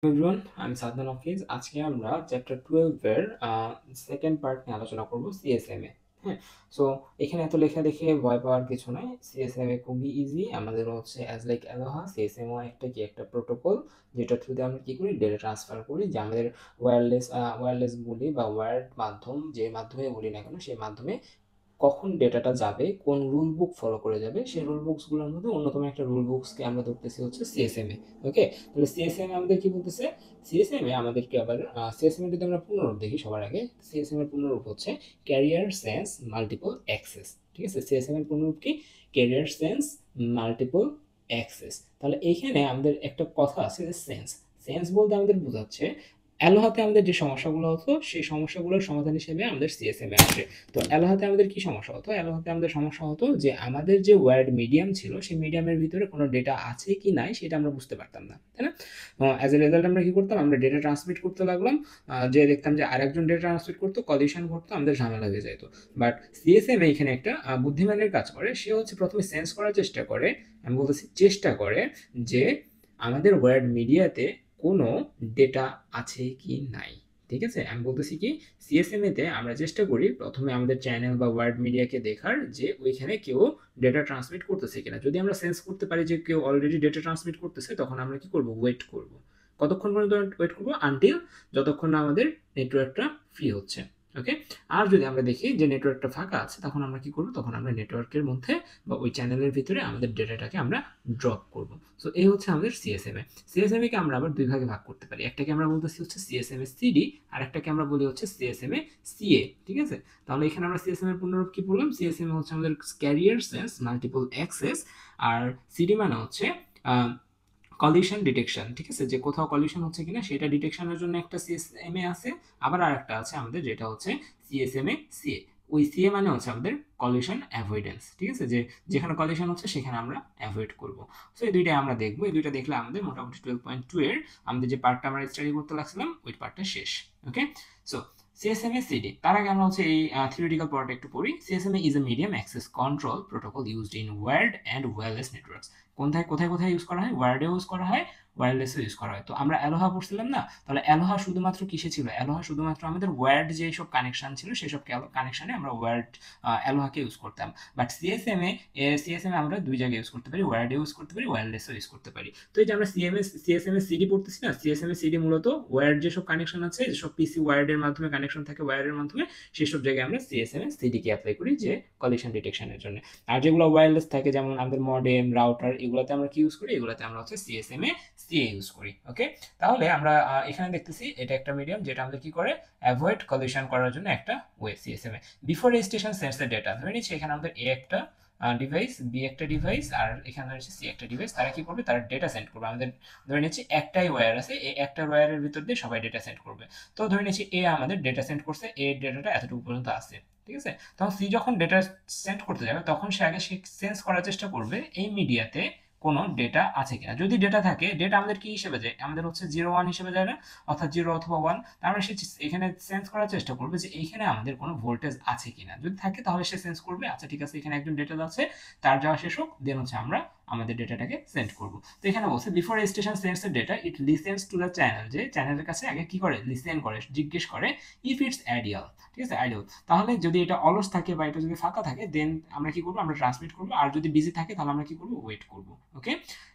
Everyone, আমি সাদমান হাফিজ। আজকে আমরা চ্যাপ্টার 12 এর সেকেন্ড পার্ট নিয়ে আলোচনা করব, সিএসএম এ। হ্যাঁ, সো এখানে এত লেখা দেখে ভয় পাওয়ার কিছু নাই। সিএসএম এ খুবই ইজি। আমাদের হচ্ছে অ্যাজ লাইক অ্যালোহা, সিএসএম ও একটা প্রোটোকল, যেটা থ্রুতে আমরা কি করি, ডেটা ট্রান্সফার করি। যে আমাদের ওয়্যারলেস বলি বা ওয়্যার্ড মাধ্যম, যে মাধ্যমে বলি না কেন, সেই মাধ্যমে কখন ডেটাটা যাবে, কোন রুল বুক ফলো করে যাবে, সেই রুল বুকসগুলোর মধ্যে অন্যতম একটা রুল বুকসকে আমরা ধরতেছি হচ্ছে সিএসএম এ। ওকে, তাহলে সিএসএম এ আমাদের কি বলতেছে? সিএসএম এ আমাদেরকে আবার সিএসএম এর যদি আমরা পূর্ণরূপ দেখি সবার আগে, সিএসএম এর পূর্ণরূপ হচ্ছে ক্যারিয়ার সেন্স মাল্টিপল অ্যাক্সেস। ঠিক আছে, সিএসএম এর পূর্ণরূপ কি? Career sense multiple access. তাহলে এইখানে আমাদের একটা কথা আছে যে সেন্স। সেন্স বলতে আমাদের বোঝাচ্ছে অ্যালোহাতে আমাদের যে সমস্যাগুলো হতো, সেই সমস্যাগুলোর সমাধান হিসেবে আমাদের সিএসএম এ আসে। তো অ্যালোহাতে আমাদের কি সমস্যা হতো? অ্যালোহাতে আমাদের সমস্যা হতো যে আমাদের যে ওয়ার্ড মিডিয়াম ছিল, সেই মিডিয়ামের ভিতরে কোনো ডেটা আছে কি নাই সেটা আমরা বুঝতে পারতাম না, তাই না? অ্যাজ এ রেজাল্ট আমরা কি করতাম? আমরা ডেটা ট্রান্সমিট করতে লাগলাম, যে দেখতাম যে আরেকজন ডেটা ট্রান্সমিট করতো, কলিশন ঘটতো, আমাদের ঝামেলা হয়ে যেত। বাট সিএসএম এখানে একটা বুদ্ধিমানের কাজ করে। সে হচ্ছে প্রথমে সেন্স করার চেষ্টা করে, আমি বলতেছি চেষ্টা করে, যে আমাদের ওয়ার্ড মিডিয়াতে কোনো ডেটা আছে কি নাই। ঠিক আছে, আমি বলতেছি কি, সিএসএম তে আমরা চেষ্টা করি প্রথমে আমাদের চ্যানেল বা ওয়ার্ড মিডিয়াকে দেখার যে ওইখানে কেউ ডেটা ট্রান্সমিট করতেছে কিনা। যদি আমরা সেন্স করতে পারি যে কেউ অলরেডি ডেটা ট্রান্সমিট করতেছে, তখন আমরা কি করব? ওয়েট করব। কতক্ষণ পর্যন্ত ওয়েট করব? আনটিল যতক্ষণ না আমাদের নেটওয়ার্কটা ফ্রি হচ্ছে। ওকে, আর যদি আমরা দেখি যে নেটওয়ার্কটা ফাঁকা আছে, তখন আমরা কি করব? তখন আমরা নেটওয়ার্কের মধ্যে বা ওই চ্যানেলের ভিতরে আমাদের ডেটাটাকে আমরা ড্রপ করব। সো এই হচ্ছে আমাদের সিএসএম এ। সিএসএম কে আমরা আবার দুই ভাগে ভাগ করতে পারি। একটাকে আমরা বলতেছি হচ্ছে সিএসএম এ সিডি, আর একটাকে আমরা বলি হচ্ছে সিএসএম এ সিএ। ঠিক আছে, তাহলে এখানে আমরা সিএসএম এর পূর্ণরূপ কি বললাম? সিএসএম হচ্ছে আমাদের ক্যারিয়ার সেন্স মাল্টিপল অ্যাক্সেস, আর সিডি মানে হচ্ছে কলিশন ডিটেকশন। ঠিক আছে, যে কোথাও কলিশন হচ্ছে কিনা সেটা ডিটেকশনের জন্য একটা সিএসএম এ আছে, আবার আর একটা আছে আমাদের যেটা হচ্ছে সিএসএম এ সিএ। ওই সিএ মানে হচ্ছে আমাদের কলিশন অ্যাভয়েডেন্স। ঠিক আছে, যে যেখানে কলিশন হচ্ছে সেখানে আমরা অ্যাভয়েড করব। সো এই দুইটাই আমরা দেখবো। এই দুইটা দেখলে আমাদের মোটামুটি 12.2 এর আমাদের যে পার্টটা আমরা স্টাডি করতে লাগছিলাম ওই পার্টটা শেষ। ওকে, সো সিএসএম এ সিডি, তার আগে আমরা হচ্ছে এই থিওরিটিক্যাল পার্টটা একটু পড়ি। CSM is a medium access control protocol used in wired and wireless networks. কোথায় কোথায় কোথায় ইউজ করা হয়? ওয়্যার্ডে ইউজ করা হয়, ওয়্যারলেসও ইউজ করা হয়। তো আমরা অ্যালোহা পড়ছিলাম না? তাহলে অ্যালোহা শুধুমাত্র কিসে ছিল? অ্যালোহা শুধুমাত্র আমাদের ওয়্যার্ড যে সব কানেকশন ছিল সেসব কানেকশনে আমরা ওয়্যার্ড অ্যালোহাকে ইউজ করতাম। বাট সিএসএম এ আমরা দুই জায়গায় ইউজ করতে পারি, ওয়্যার্ডে ইউজ করতে পারি, ওয়্যারলেসও ইউজ করতে পারি। তো এই যে আমরা সিএসএম এ সিডি পড়তেছি না, সিএসএম এ সিডি মূলত ওয়্যার্ড যেসব কানেকশন আছে, যেসব পিসি ওয়্যার্ডের মাধ্যমে কানেকশন থাকে ওয়্যারের মাধ্যমে, সেসব জায়গায় আমরা সিএসএম এ সিডি কে অ্যাপ্লাই করি যে কলিশন ডিটেকশনের জন্য। আর যেগুলো ওয়্যারলেস থাকে, যেমন আমাদের মডেম, রাউটার, এগুলোতে আমরা কি ইউজ করি? এগুলোতে আমরা হচ্ছে সিএসএম এ সিএ ইউজ করি। ওকে, তাহলে আমরা এখানে দেখতেছি এটা একটা মিডিয়াম যেটা আমাদের কি করে? অ্যাভয়েড কলিশন করার জন্য একটা way CSM A. Before a station sends the data, ধরে নিচ্ছি এখানে আমাদের এ একটা ডিভাইস, বি একটা ডিভাইস, আর এখানে রয়েছে সি একটা ডিভাইস। তারা কি করবে? তারা ডেটা সেন্ড করবে। আমাদের ধরে নিচ্ছি একটাই ওয়্যার আছে, এই একটা ওয়্যারের ভিতর দিয়ে সবাই ডেটা সেন্ড করবে। তো ধরে নিচ্ছি এ আমাদের ডেটা সেন্ড করছে, এ ডেটাটা এতটুকু পর্যন্ত আছে। ঠিক আছে, তখন সি যখন ডেটা সেন্ড করতে যাবে, তখন সে আগে সেন্স করার চেষ্টা করবে এই মিডিয়াতে কোনো ডেটা আছে কিনা। যদি ডেটা থাকে, ডেটা আমাদের কি হিসেবে যায়? আমাদের হচ্ছে 0 1 হিসেবে যায় না? অর্থাৎ 0 অথবা 1। তার মানে সে এখানে সেন্স করার চেষ্টা করবে যে এইখানে আমাদের কোনো ভোল্টেজ আছে কিনা। যদি থাকে তাহলে সে সেন্স করবে, আচ্ছা ঠিক আছে এখানে একজন ডেটা আছে, তার যাওয়া শেষ হোক, দেন হচ্ছে আমরা আমাদের ডেটাটাকে সেন্ড করব। তো এখানে বলছে before station sends the data it listens to the channel, যে চ্যানেলের কাছে আগে কি করে? লিসেন করে, জিজ্ঞেস করে ইফ ইটস আইডিয়াল। ঠিক আছে, আইডিয়াল। তাহলে যদি এটা অলস থাকে বা এটা যদি ফাঁকা থাকে, দেন আমরা কি করবো? আমরা ট্রান্সমিট করবো। আর যদি বিজি থাকে তাহলে আমরা কি করবো? ওয়েট করবো। ওকে,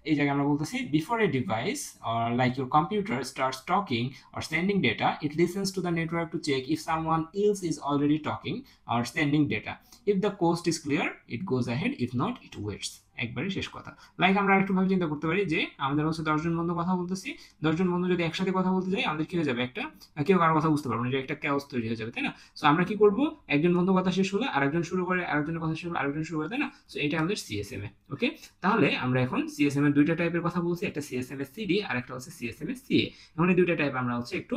এই জায়গায় আমরা বলতেছি before a device or like your computer starts talking or sending data, it listens to the network to check if someone else is already talking or sending data. If the coast is clear, it goes ahead. If not, it waits. একবারে শেষ কথা। Like আমরা আরেকটু ভাবে চিন্তা করতে পারি যে আমাদের হচ্ছে 10 জন বন্ধু কথা বলতেছি, 10 জন বন্ধু যদি একসাথে কথা বলতে যাই, আমাদের কি হয়ে যাবে? একটা কেউ কারো কথা বুঝতে পারবো না, যে একটা ক্যাওস তৈরি হয়ে যাবে, তাই না? সো আমরা কি করব? একজন বন্ধু কথা শেষ হলে আরেকজন শুরু করে, আরেকজনের কথা শেষ হলে আরেকজন শুরু করে, তাই না? সো এটা আমাদের সিএসএম এ। ওকে, তাহলে আমরা এখন সিএসএম এর দুইটা টাইপের কথা বলছি, একটা সিএসএম এ সিডি আর একটা হচ্ছে সিএসএম এ সিএ। এখন এই দুইটা টাইপ আমরা হচ্ছে একটু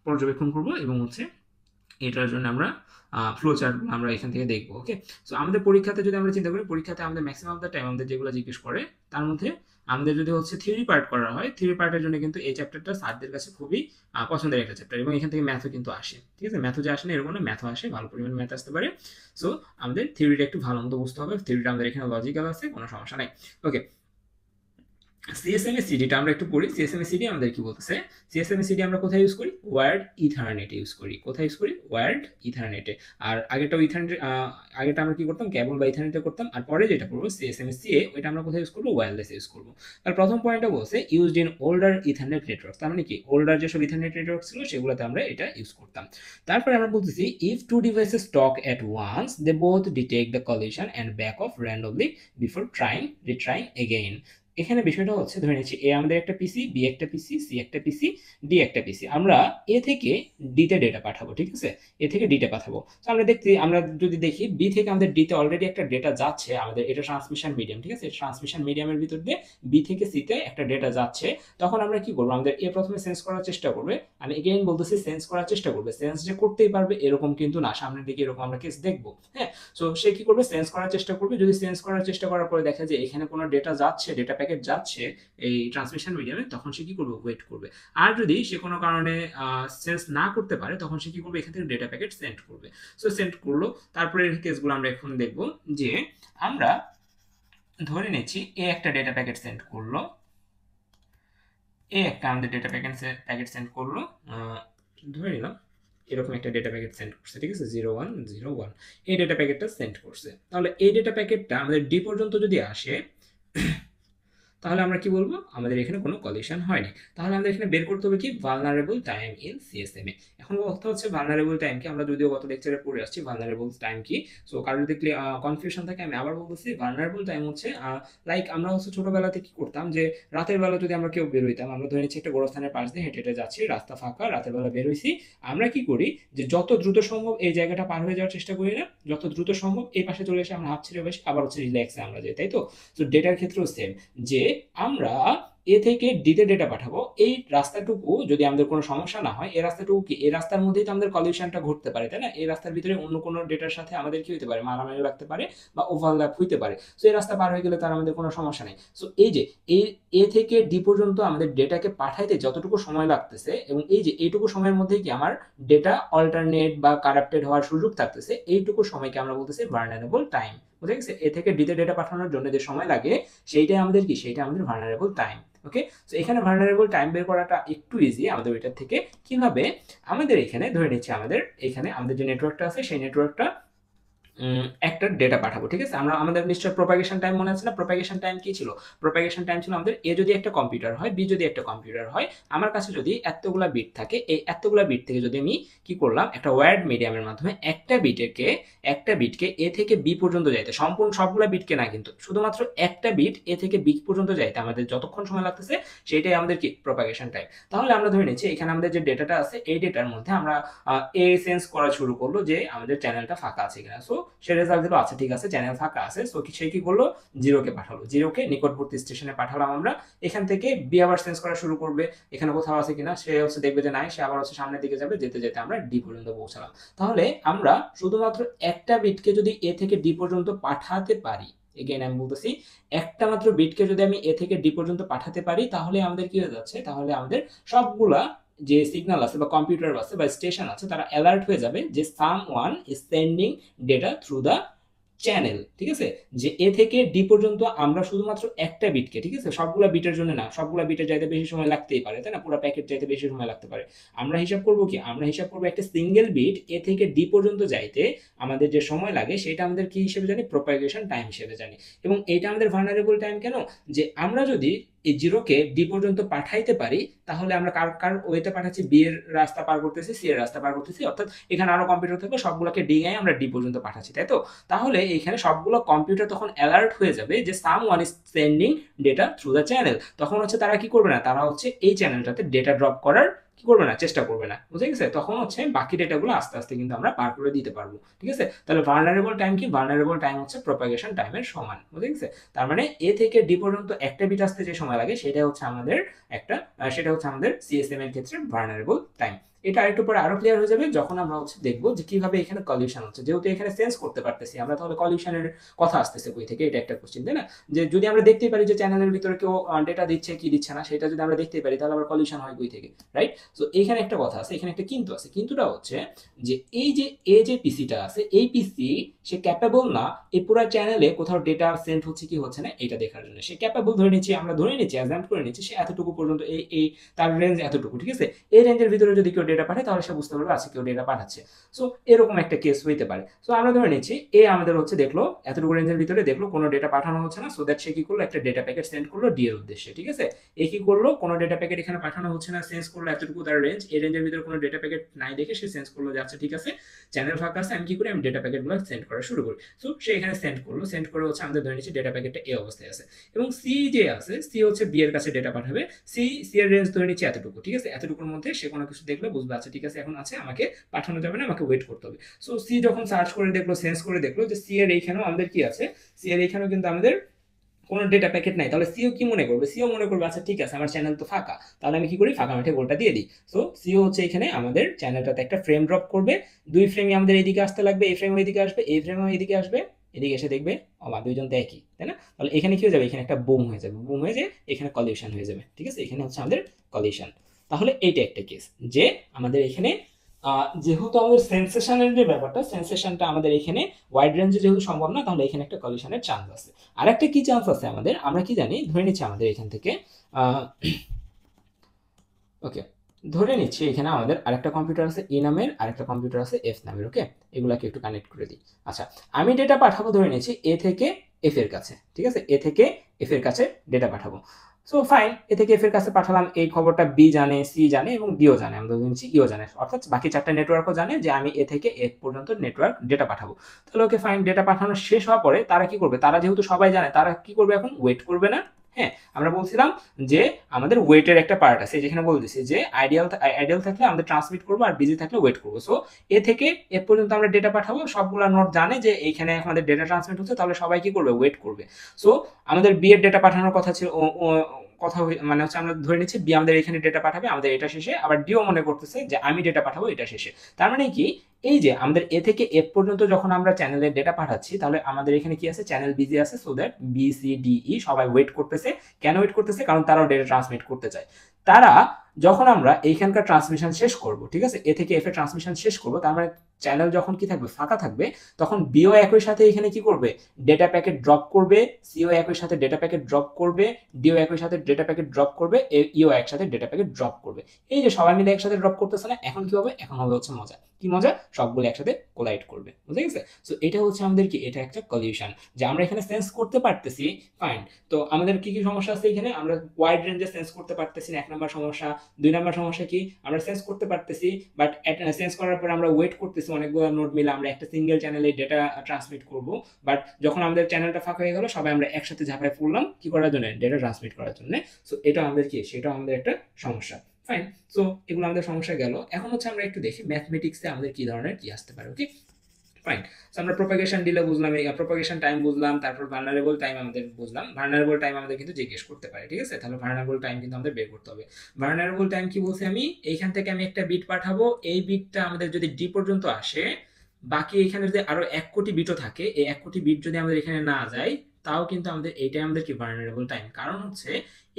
পর্যবেক্ষণ করব, এবং হচ্ছে এটার জন্য আমরা ফ্লো চার্ট আমরা এখান থেকে দেখবো। ওকে, সো আমাদের পরীক্ষাতে যদি আমরা চিন্তা করি, পরীক্ষাতে আমাদের ম্যাক্সিমাম অফ দ্য টাইম আমাদের যেগুলো জিজ্ঞেস করে, তার মধ্যে আমাদের যদি হচ্ছে থিওরি পার্ট করা হয়, থিওরি পার্টের জন্য কিন্তু এই চ্যাপ্টারটা স্যারদের কাছে খুবই পছন্দের একটা চ্যাপ্টার, এবং এখান থেকে ম্যাথও কিন্তু আসে। ঠিক আছে, ম্যাথও যে আসে না এরকম না, ম্যাথও আসে, ভালো পরিমাণে ম্যাথ আসতে পারে। সো আমাদের থিওরিটা একটু ভালো মতো বুঝতে হবে। থিওরিটা আমাদের এখানে লজিক্যাল আছে, কোনো সমস্যা নাই। ওকে, সিএসএমএ-সিডিটা আমরা একটু পড়ি। সিএসএমএ-সিডি আমাদের কি বলতেছে? সিএসএমএ-সিডি আমরা কোথায় ইউজ করি? ওয়্যার্ড ইথারনেটে ইউজ করি। কোথায় ইউজ করি? ওয়্যার্ড ইথারনেটে। আর আগেরটা ইথারনেট, আগেরটা আমরা কি করতাম? কেবল বা ইথারনেটে করতাম। আর পরে যেটা করব সিএসএমএ-সিএ, ওইটা আমরা কোথায় ইউজ করব? ওয়্যারলেস ইউজ করব। তার প্রথম পয়েন্টটা বলছে used in older ethernet network. তার মানে কি? ওল্ডার যেসব ইথারনেট নেটওয়ার্ক ছিল সেগুলোতে আমরা এটা ইউজ করতাম। তারপরে আমরা বলতেছি if two devices talk at once they both detect the collision and back off randomly before retrying again. এখানে বিষয়টা হচ্ছে, ধরে নিচ্ছি এ আমাদের একটা পিসি, বি একটা পিসি, সি একটা পিসি, ডি একটা পিসি। আমরা এ থেকে ডিতে ডেটা পাঠাবো, ঠিক আছে? এ থেকে ডিতে পাঠাবো। তো আমরা যদি দেখি বি থেকে আমাদের ডিতে অলরেডি একটা ডেটা যাচ্ছে, আমাদের এটা ট্রান্সমিশন মিডিয়াম, ঠিক আছে? ট্রান্সমিশন মিডিয়ামের ভিতর দিয়ে বি থেকে সিতে একটা ডেটা যাচ্ছে। তখন আমরা কি করবো? আমাদের এ প্রথমে সেন্স করার চেষ্টা করবে। আমি এগেইন বলতেছি সেন্স করার চেষ্টা করবে। সেন্স যে করতেই পারবে এরকম কিন্তু না, সামনের দিকে এরকম আমরা কেস দেখবো। হ্যাঁ, সো সে কি করবে? সেন্স করার চেষ্টা করবে। যদি সেন্স করার চেষ্টা করার পরে দেখা যায় এখানে কোনো ডেটা যাচ্ছে, ডেটা প্যাকেট যাচ্ছে এই ট্রান্সমিশন মিডিয়ামে, তখন সে কি করবে? ওয়েট করবে। আর যদি সে কোনো কারণে সেন্স না করতে পারে তখন সে কি করবে? এখান থেকে ডেটা প্যাকেট সেন্ড করবে। সো সেন্ড করলো। তারপরে এই কেসগুলো আমরা এখন দেখব যে আমরা ধরে নিচ্ছি এ একটা ডেটা প্যাকেট সেন্ড করলো, এ একটা আমাদের ডেটা প্যাকেট সেন্ড করলো, ধরে নিলাম এরকম একটা ডেটা প্যাকেট সেন্ড করছে, ঠিক আছে? 0101 এই ডেটা প্যাকেটটা সেন্ড করছে। তাহলে এই ডেটা প্যাকেটটা আমাদের ডি পর্যন্ত যদি আসে তাহলে আমরা কি বলবো? আমাদের এখানে কোনো কলিশন হয়নি। তাহলে আমাদের এখানে বের করতে হবে কি? Vulnerable time in CSMA. এখন কথা হচ্ছে ভালনারেবল টাইম কি? আমরা যদিও গত লেকচারে পড়ে আসছি ভালনারেবল টাইম কি। সো কারো যদি কনফিউশন থাকে আমি আবার বলতেছি, ভালনারেবল টাইম হচ্ছে লাইক আমরা হচ্ছে ছোটবেলাতে কি করতাম যে রাতের বেলা যদি আমরা কেউ বের হইতাম, আমরা ধরে নিচ্ছি একটা গোরস্থানের পাশ দিয়ে হেঁটে হেঁটে যাচ্ছি, রাস্তা ফাঁকা, রাতের বেলা বের হইছি, আমরা কি করি? যে যত দ্রুত সম্ভব এই জায়গাটা পার হয়ে যাওয়ার চেষ্টা করি না, যত দ্রুত সম্ভব এই পাশে চলে এসে আমরা হাত ছেড়ে বসে আবার হচ্ছে রিল্যাক্সে আমরা যাই, তাই তো? তো ডেটার ক্ষেত্রেও সেম, যে আমরা এ থেকে ডিতে ডেটা পাঠাবো। এই রাস্তাটুকু যদি আমাদের কোনো সমস্যা না হয়, এই রাস্তাটুকু কি? এই রাস্তার মধ্যেই তো আমাদের কলিউশনটা ঘটতে পারে, তাই না? এই রাস্তার ভিতরে অন্য কোনো ডেটার সাথে আমাদের কি হতে পারে? মারামারি লাগতে পারে বা ওভারল্যাপ হইতে পারে। সো এই রাস্তা পার হয়ে গেলে তার আমাদের কোনো সমস্যা নেই। সো এই যে এই এ থেকে ডি পর্যন্ত আমাদের ডেটাকে পাঠাইতে যতটুকু সময় লাগতেছে, এবং এই যে এইটুকু সময়ের মধ্যেই কি আমার ডেটা অল্টারনেট বা কারাপ্টেড হওয়ার সুযোগ থাকতেছে, এইটুকু সময়কে আমরা বলতেছি ভালনারেবল টাইম। বুঝে গেছে? এ থেকে ডিতে ডেটা পাঠানোর জন্য যে সময় লাগে সেইটাই আমাদের কি? সেইটা আমাদের ভালনারেবল টাইম। ওকে, তো এখানে ভালনারেবল টাইম বের করাটা একটু ইজি আমাদের ওইটার থেকে। কিভাবে? আমাদের এখানে ধরে নিচ্ছি আমাদের এখানে আমাদের যে নেটওয়ার্কটা আছে সেই নেটওয়ার্কটা একটা ডেটা পাঠাবো, ঠিক আছে? আমাদের নিশ্চয় প্রোপাগেশন টাইম মনে আছে না? প্রোপাগেশন টাইম কি ছিল? প্রোপাগেশন টাইম ছিল আমাদের এ যদি একটা কম্পিউটার হয়, বি যদি একটা কম্পিউটার হয়, আমার কাছে যদি এতগুলা বিট থাকে, এই এতগুলা বিট থেকে যদি আমি কি করলাম? একটা ওয়্যার্ড মিডিয়ামের মাধ্যমে একটা বিটকে এ থেকে বি পর্যন্ত যাইতে, সম্পূর্ণ সবগুলা বিটকে না কিন্তু, শুধুমাত্র একটা বিট এ থেকে বি পর্যন্ত যাইতে আমাদের যতক্ষণ সময় লাগতেছে সেইটাই আমাদের কি? Propagation time. তাহলে আমরা ধরে নিচ্ছি এখানে আমাদের যে ডেটাটা আছে এই ডেটার মধ্যে আমরা এ সেন্স করা শুরু করলো যে আমাদের চ্যানেলটা ফাঁকা আছে কিনা। সো সে রেজাল্ট দিল আচ্ছা ঠিক আছে, চ্যানেল ফাঁকা আছে। সো সে কি করলো? জিরোকে পাঠালো, জিরোকে নিকটবর্তী স্টেশনে পাঠালাম আমরা। এখান থেকে বি আবার সেন্স করা শুরু করবে এখানে কোথাও আছে কিনা। সে হচ্ছে দেখবে যে নাই, সে আবার হচ্ছে সামনের দিকে যাবে, যেতে যেতে আমরা ডি পর্যন্ত পৌঁছালাম। তাহলে আমরা শুধুমাত্র একটা বিটকে যদি এ থেকে ডি পর্যন্ত পাঠাতে পারি, এগেইন আমি বলতেছি, একটা মাত্র বিটকে যদি আমি এ থেকে ডি পর্যন্ত পাঠাতে পারি, তাহলে আমাদের কি হয়ে যাচ্ছে? তাহলে আমাদের সবগুলা যে সিগন্যাল আছে বা কম্পিউটার আছে বা স্টেশন আছে তারা অ্যালার্ট হয়ে যাবে যে someone is sending data through the channel, ঠিক আছে? যে এ থেকে ডি পর্যন্ত আমরা শুধুমাত্র একটা বিটকে, ঠিক আছে? সবগুলা বিটের জন্য না, সবগুলা বিটের যাইতে বেশি সময় লাগতেই পারে, তাই না? পুরো প্যাকেট যাইতে বেশি সময় লাগতে পারে। আমরা হিসাব করব কি? আমরা হিসাব করব একটা সিঙ্গেল বিট এ থেকে ডি পর্যন্ত যাইতে আমাদের যে সময় লাগে সেটা আমাদের কি হিসেবে জানি? প্রোপাগেশন টাইম হিসেবে জানি। এবং এইটা আমাদের ভালনারেবল টাইম কেন? যে আমরা যদি এই জিরোকে ডি পর্যন্ত পাঠাইতে পারি, তাহলে আমরা কার কার ওয়েতে পাঠাচ্ছি? বি এর রাস্তা পার করতেছি, সি এর রাস্তা পার করতেছি, অর্থাৎ এখানে আরো কম্পিউটার থাকবে, সবগুলোকে ডিঙায় আমরা ডি পর্যন্ত পাঠাচ্ছি, তাই তো? তাহলে এখানে সবগুলো কম্পিউটার তখন অ্যালার্ট হয়ে যাবে যে someone is sending data through the channel. তখন হচ্ছে তারা কি করবে না? তারা হচ্ছে এই চ্যানেলটাতে ডেটা ড্রপ করার কি করবে না? চেষ্টা করবে না। বুঝে গেছে? তখন হচ্ছে বাকি ডেটাগুলো আস্তে আস্তে কিন্তু আমরা পার করে দিতে পারবো, ঠিক আছে? তাহলে ভালনারেবল টাইম কি? ভালনারেবল টাইম হচ্ছে প্রোপাগেশন টাইমের সমান। বুঝে গেছে? তার মানে এ থেকে ডি পর্যন্ত একটা বিট আসতে যে সময় লাগে সেটা হচ্ছে আমাদের একটা সেটা হচ্ছে আমাদের সিএসএম এর ক্ষেত্রে ভালনারেবল টাইম। এটা আরেকটু পরে আরো ক্লিয়ার হয়ে যাবে যখন আমরা হচ্ছে দেখবো যে কিভাবে এখানে কলিউশন হচ্ছে। যেহেতু এখানে সেন্স করতে পারতেছি আমরা, তাহলে কলিউশনের কথা আসতেছে কই থেকে, এটা একটা কোশ্চেন, তাই না? যে যদি আমরা দেখতেই পারি যে চ্যানেলের ভিতরে কেউ ডেটা দিচ্ছে কি দিচ্ছে না, সেটা যদি আমরা দেখতেই পারি, তাহলে আবার কলিউশন হয় কই থেকে, রাইট? সো এখানে একটা কথা আছে, এখানে একটা কিন্তু আছে। কিন্তুটা হচ্ছে যে এই যে পিসিটা আছে, এই পিসি সে ক্যাপেবল না এই পুরো চ্যানেলে কোথাও ডেটা সেন্ড হচ্ছে কি হচ্ছে না এটা দেখার জন্য। সে ক্যাপেবল ধরে নিচ্ছি, আমরা ধরে নিচ্ছি, অ্যাজাম্প করে নিচ্ছি সে এতটুকু পর্যন্ত, এই তার রেঞ্জ এতটুকু, ঠিক আছে? এই রেঞ্জের ভিতরে যদি কেউ ডেটা পাঠায় তাহলে সে বুঝতে পারবে আচ্ছা কেউ ডেটা পাঠাচ্ছে। সো এরকম একটা কেস হইতে পারে। সো আমরা ধরে নিচ্ছি এ আমাদের হচ্ছে দেখলো এতটুকু রেঞ্জের ভিতরে দেখলো কোনো ডেটা পাঠানো হচ্ছে না, সো দ্যাট সে কি করলো একটা ডেটা প্যাকেট সেন্ড করলো ডি এর উদ্দেশ্যে, ঠিক আছে? এ কি করলো, কোনো ডেটা প্যাকেট এখানে পাঠানো হচ্ছে না, সেন্স করলো এতটুকু তার রেঞ্জ, এই রেঞ্জের ভিতরে কোনো ডেটা প্যাকেট নাই দেখে সে সেন্স করলো যে আচ্ছা ঠিক আছে চ্যানেল ফাঁকা আছে, আমি কি করি আমি ডেটা প্যাকেটগুলো সেন্ড করা শুরু করি। সো সে এখানে সেন্ড করলো, সেন্ড করে হচ্ছে আমাদের ধরে নিচ্ছি ডেটা প্যাকেটটা এই অবস্থায় আছে, এবং সি যে আছে সি হচ্ছে বি এর কাছে ডেটা পাঠাবে। সি এর রেঞ্জ ধরে নিচ্ছি এতটুকু, ঠিক আছে? এতটুকুর মধ্যে সে কোনো কিছু দেখলে বুঝবে আচ্ছা ঠিক আছে এখন আছে, আমাকে পাঠানো যাবে না, আমাকে ওয়েট করতে হবে। সো সি যখন সার্চ করে দেখলো, সেন্স করে দেখলো যে সি এর এইখানেও আমাদের কি আছে, সি এর এইখানেও কিন্তু আমাদের কোনো ডেটা প্যাকেট নাই, তাহলে সিও কি মনে করবে, সিও মনে করবে আচ্ছা ঠিক আছে আমার চ্যানেল তো ফাঁকা, তাহলে আমি কি করি ফাঁকা মাঠে গোলটা দিয়ে দিই। সো সিও হচ্ছে এখানে আমাদের চ্যানেলটাতে একটা ফ্রেম ড্রপ করবে, দুই ফ্রেমই আমাদের এইদিকে আসতে লাগবে, এই ফ্রেমও এইদিকে আসবে, এই ফ্রেমও এইদিকে আসবে, এদিকে এসে দেখবে আমার দুইজন তো একই, তাই না? তাহলে এখানে কি হয়ে যাবে, এখানে একটা বুম হয়ে যাবে, বুম হয়ে যায় এখানে কলিউশন হয়ে যাবে, ঠিক আছে? এখানে হচ্ছে আমাদের কলিউশন। তাহলে এইটা একটা কেস যে আমাদের এখানে যেহেতু আমাদের সেন্সেশনের যে ব্যাপারটা, সেন্সেশনটা আমাদের এখানে ওয়াইড রেঞ্জে যেহেতু সম্ভব না, তাহলে এখানে একটা কলিউশনের চান্স আছে। আর একটা কি চান্স আছে আমাদের, আমরা কি জানি, ধরে নিচ্ছি আমাদের এখান থেকে ওকে, ধরে নিচ্ছি এখানে আমাদের আরেকটা কম্পিউটার আছে ই নামের, আরেকটা কম্পিউটার আছে এফ নামের, ওকে? এগুলাকে একটু কানেক্ট করে দিই। আচ্ছা, আমি ডেটা পাঠাবো ধরে নিচ্ছি এ থেকে এফ এর কাছে, ঠিক আছে? এ থেকে এফ এর কাছে ডেটা পাঠাবো। সো ফাইন, এ থেকে এফ এর কাছে পাঠালাম, এই খবরটা বি জানে, সি জানে এবং ডিও জানে, আমরা ধরে নিচ্ছি ইও জানে, অর্থাৎ বাকি চারটা নেটওয়ার্কও জানে যে আমি এ থেকে এফ পর্যন্ত নেটওয়ার্ক ডেটা পাঠাবো। তাহলে ওকে ফাইন, ডেটা পাঠানো শেষ হওয়ার পরে তারা কি করবে, তারা যেহেতু সবাই জানে তারা কি করবে, এখন ওয়েট করবে না? হ্যাঁ, আমরা বলছিলাম যে আমাদের ওয়েটের একটা পার্ট আছে, যেখানে বলতেছি যে আইডিয়াল থাকলে আমাদের ট্রান্সমিট করবো আর বিজি থাকলে ওয়েট করবো। সো এ থেকে এ পর্যন্ত আমরা ডেটা পাঠাবো, সবগুলো নোট জানে যে এইখানে আমাদের ডেটা ট্রান্সমিট হচ্ছে, তাহলে সবাই কি করবে, ওয়েট করবে। সো আমাদের বি এর ডেটা পাঠানোর কথা ছিল, কথা মানে হচ্ছে আমরা ধরে নিচ্ছি বি আমাদের এখানে ডেটা পাঠাবে আমাদের এটা শেষে, আবার ডিও মনে করতেছে যে আমি ডেটা পাঠাবো এটা শেষে। তার মানে কি, এই যে আমাদের এ থেকে এফ পর্যন্ত যখন আমরা চ্যানেলের ডেটা পাঠাচ্ছি, তাহলে আমাদের এখানে কি আছে, চ্যানেল বিজি আছে, so that B C D E সবাই ওয়েট করতেছে। কেন ওয়েট করতেছে, কারণ তারাও ডেটা ট্রান্সমিট করতে চায়। তারা যখন আমরা এইখানকার ট্রান্সমিশন শেষ করব, ঠিক আছে, এ থেকে এফ এর ট্রান্সমিশন শেষ করব, তার মানে চ্যানেল যখন কি থাকবে, ফাঁকা থাকবে, তখন বিও একই সাথে এখানে কি করবে, ডেটা প্যাকেট ড্রপ করবে, সিও একই সাথে ডেটা প্যাকেট ড্রপ করবে, ডিও একই সাথে ডেটা প্যাকেট ড্রপ করবে, ইও একসাথে ডেটা প্যাকেট ড্রপ করবে। এই যে সবাই মিলে একসাথে ড্রপ করতেছে না, এখন কি হবে, এখন হবে হচ্ছে মজা। কি মজা, সবগুলো একসাথে কোলাইড করবে, বুঝে গেছে? সো এটা হচ্ছে আমাদের কি, এটা একটা কলিউশন, যে আমরা এখানে সেন্স করতে পারতেছি, ফাইন। তো আমাদের কি কি সমস্যা আছে এখানে, আমরা ওয়াইড রেঞ্জে সেন্স করতে পারতেছি না, এক নম্বর সমস্যা। দুই নম্বর সমস্যা কি, আমরা সেন্স করতে পারতেছি বাট সেন্স করার পর আমরা ওয়েট করতেছি অনেকগুলো নোট মিলে আমরা একটা সিঙ্গেল চ্যানেলে ডেটা ট্রান্সমিট করব, বাট যখন আমাদের চ্যানেলটা ফাঁকা হয়ে গেল সবাই আমরা একসাথে ঝাঁপায় পড়লাম কি করার জন্য, ডেটা ট্রান্সমিট করার জন্য। সো এটা আমাদের কি, সেটা আমাদের একটা সমস্যা, ফাইন। সো এগুলো আমাদের সমস্যা গেল। এখন হচ্ছে আমরা একটু দেখি ম্যাথমেটিক্সে আমাদের কি ধরনের কি আসতে পারে, ওকে? ফাইন। সো আমরা প্রপাগেশন ডিলে বুঝলাম, প্রপাগেশন টাইম বুঝলাম, তারপর ভালনারেবল টাইম আমাদের বুঝলাম। ভালনারেবল টাইম আমাদের কিন্তু জিজ্ঞেস করতে পারে, ঠিক আছে? তাহলে ভালনারেবল টাইম কিন্তু আমাদের বের করতে হবে। ভালনারেবল টাইম কি বলছি আমি, এইখান থেকে আমি একটা বিট পাঠাবো, এই বিটটা আমাদের যদি ডি পর্যন্ত আসে, বাকি এখানে যদি আরো 1 কোটি বিটও থাকে, এই 1 কোটি বিট যদি আমাদের এখানে না যায়, তাও কিন্তু আমাদের এইটাই আমাদের কি, ভালনারেবল টাইম। কারণ হচ্ছে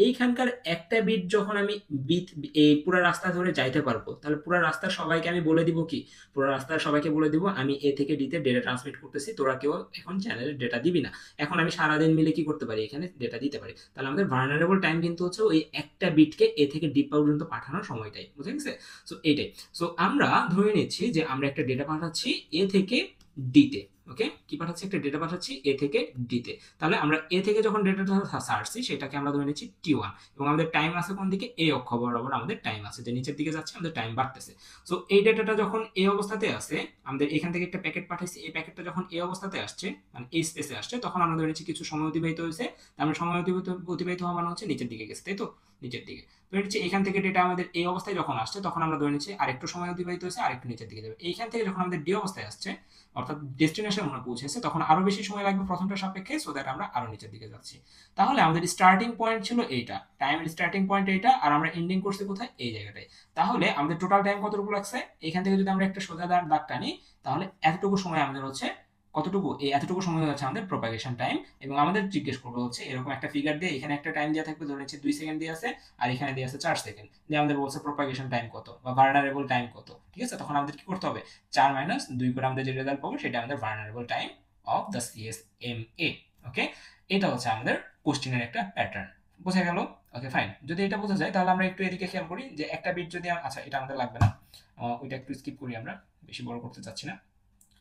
এইখানকার একটা বিট যখন আমি বিট এই পুরো রাস্তা ধরে যাইতে পারবো, তাহলে পুরো রাস্তার সবাইকে আমি বলে দিব কি, পুরো রাস্তার সবাইকে বলে দিব আমি এ থেকে ডিতে ডেটা ট্রান্সমিট করতেছি, তোরা কেউ এখন চ্যানেলে ডেটা দিবি না। এখন আমি সারাদিন মিলে কি করতে পারি, এখানে ডেটা দিতে পারি। তাহলে আমাদের ভালনারেবল টাইম কিন্তু হচ্ছে ওই একটা বিটকে এ থেকে ডি পর্যন্ত পাঠানোর সময়টাই, বুঝে গেছে? সো এইটাই। সো আমরা ধরে নিচ্ছি যে আমরা একটা ডেটা পাঠাচ্ছি এ থেকে ডিতে, ওকে? কি পাঠাচ্ছি, একটা ডেটা পাঠাচ্ছি এ থেকে ডিতে। তাহলে আমরা এ থেকে যখন ডেটাটা সারছি সেটাকে আমরা ধরে নিচ্ছি টি1, এবং আমাদের টাইম আছে কোন দিকে, এই অক্ষ বরাবর আমাদের টাইম আছে, যে নিচের দিকে যাচ্ছে আমাদের টাইম বাড়তেছে। সো এই ডেটাটা যখন এই অবস্থাতে আছে, আমাদের এখান থেকে একটা প্যাকেট পাঠাইছি, এই প্যাকেটটা যখন এই অবস্থাতে আসছে, মানে এই স্পেসে আসছে, তখন আমরা ধরে নিচ্ছি কিছু সময় অতিবাহিত হয়েছে। তার মানে সময় অতিবাহিত হওয়া মানে হচ্ছে নিচের দিকে গেছে, তাই তো? নিচের দিকে ধরে নিচ্ছি এখান থেকে ডেটা আমাদের এই অবস্থায় যখন আসছে, তখন আমরা ধরে নিচ্ছি আরেকটু সময় অতিবাহিত হয়েছে, আরেকটু নিচের দিকে যাবে। এইখান থেকে যখন আমাদের ডি অবস্থায় আসছে, অর্থাৎ ডেস্টিনেশন অবশেষে আমরা পৌঁছেছে, তখন আরো বেশি সময় লাগবে প্রথমটার সাপেক্ষে, সো দ্যাট আমরা আরো নিচের দিকে যাচ্ছি। তাহলে আমাদের স্টার্টিং পয়েন্ট ছিল এইটা, টাইমের স্টার্টিং পয়েন্ট এইটা, আর আমরা এন্ডিং করছি কোথায়, এই জায়গাটায়। তাহলে আমাদের টোটাল টাইম কতটুকু লাগছে, এখান থেকে যদি আমরা একটা সোজা দাগ টানি, তাহলে এতটুকু সময় আমাদের হচ্ছে কতটুকু, এই এতটুকু সময় হচ্ছে আমাদের প্রোপাগেশন টাইম। এবং আমাদের জিজ্ঞেস করবো হচ্ছে এরকম একটা ফিগার দিয়ে, এখানে একটা টাইম দেওয়া থাকবে, ধরে নিচ্ছে 2 সেকেন্ড দিয়ে আছে, আর এখানে দিয়ে আছে 4 সেকেন্ড, দিয়ে আমাদের বলছে প্রোপাগেশন টাইম কত বা ভালনারেবল টাইম কত। ঠিক আছে, তখন আমাদের কি করতে হবে, 4 মাইনাস 2 করে আমাদের যে রেজাল্ট পাবো সেটা আমাদের ভালনারেবল টাইম অফ দ্য সিএসএমএ। ওকে, এটা হচ্ছে আমাদের কোশ্চেনের একটা প্যাটার্ন। বোঝা গেল? Okay fine. যদি এটা বোঝা যায় তাহলে আমরা একটু এদিকে খেয়াল করি যে একটা বিট যদি, আচ্ছা এটা আমাদের লাগবে না, ওইটা একটু স্কিপ করি, আমরা বেশি বড় করতে চাচ্ছি না।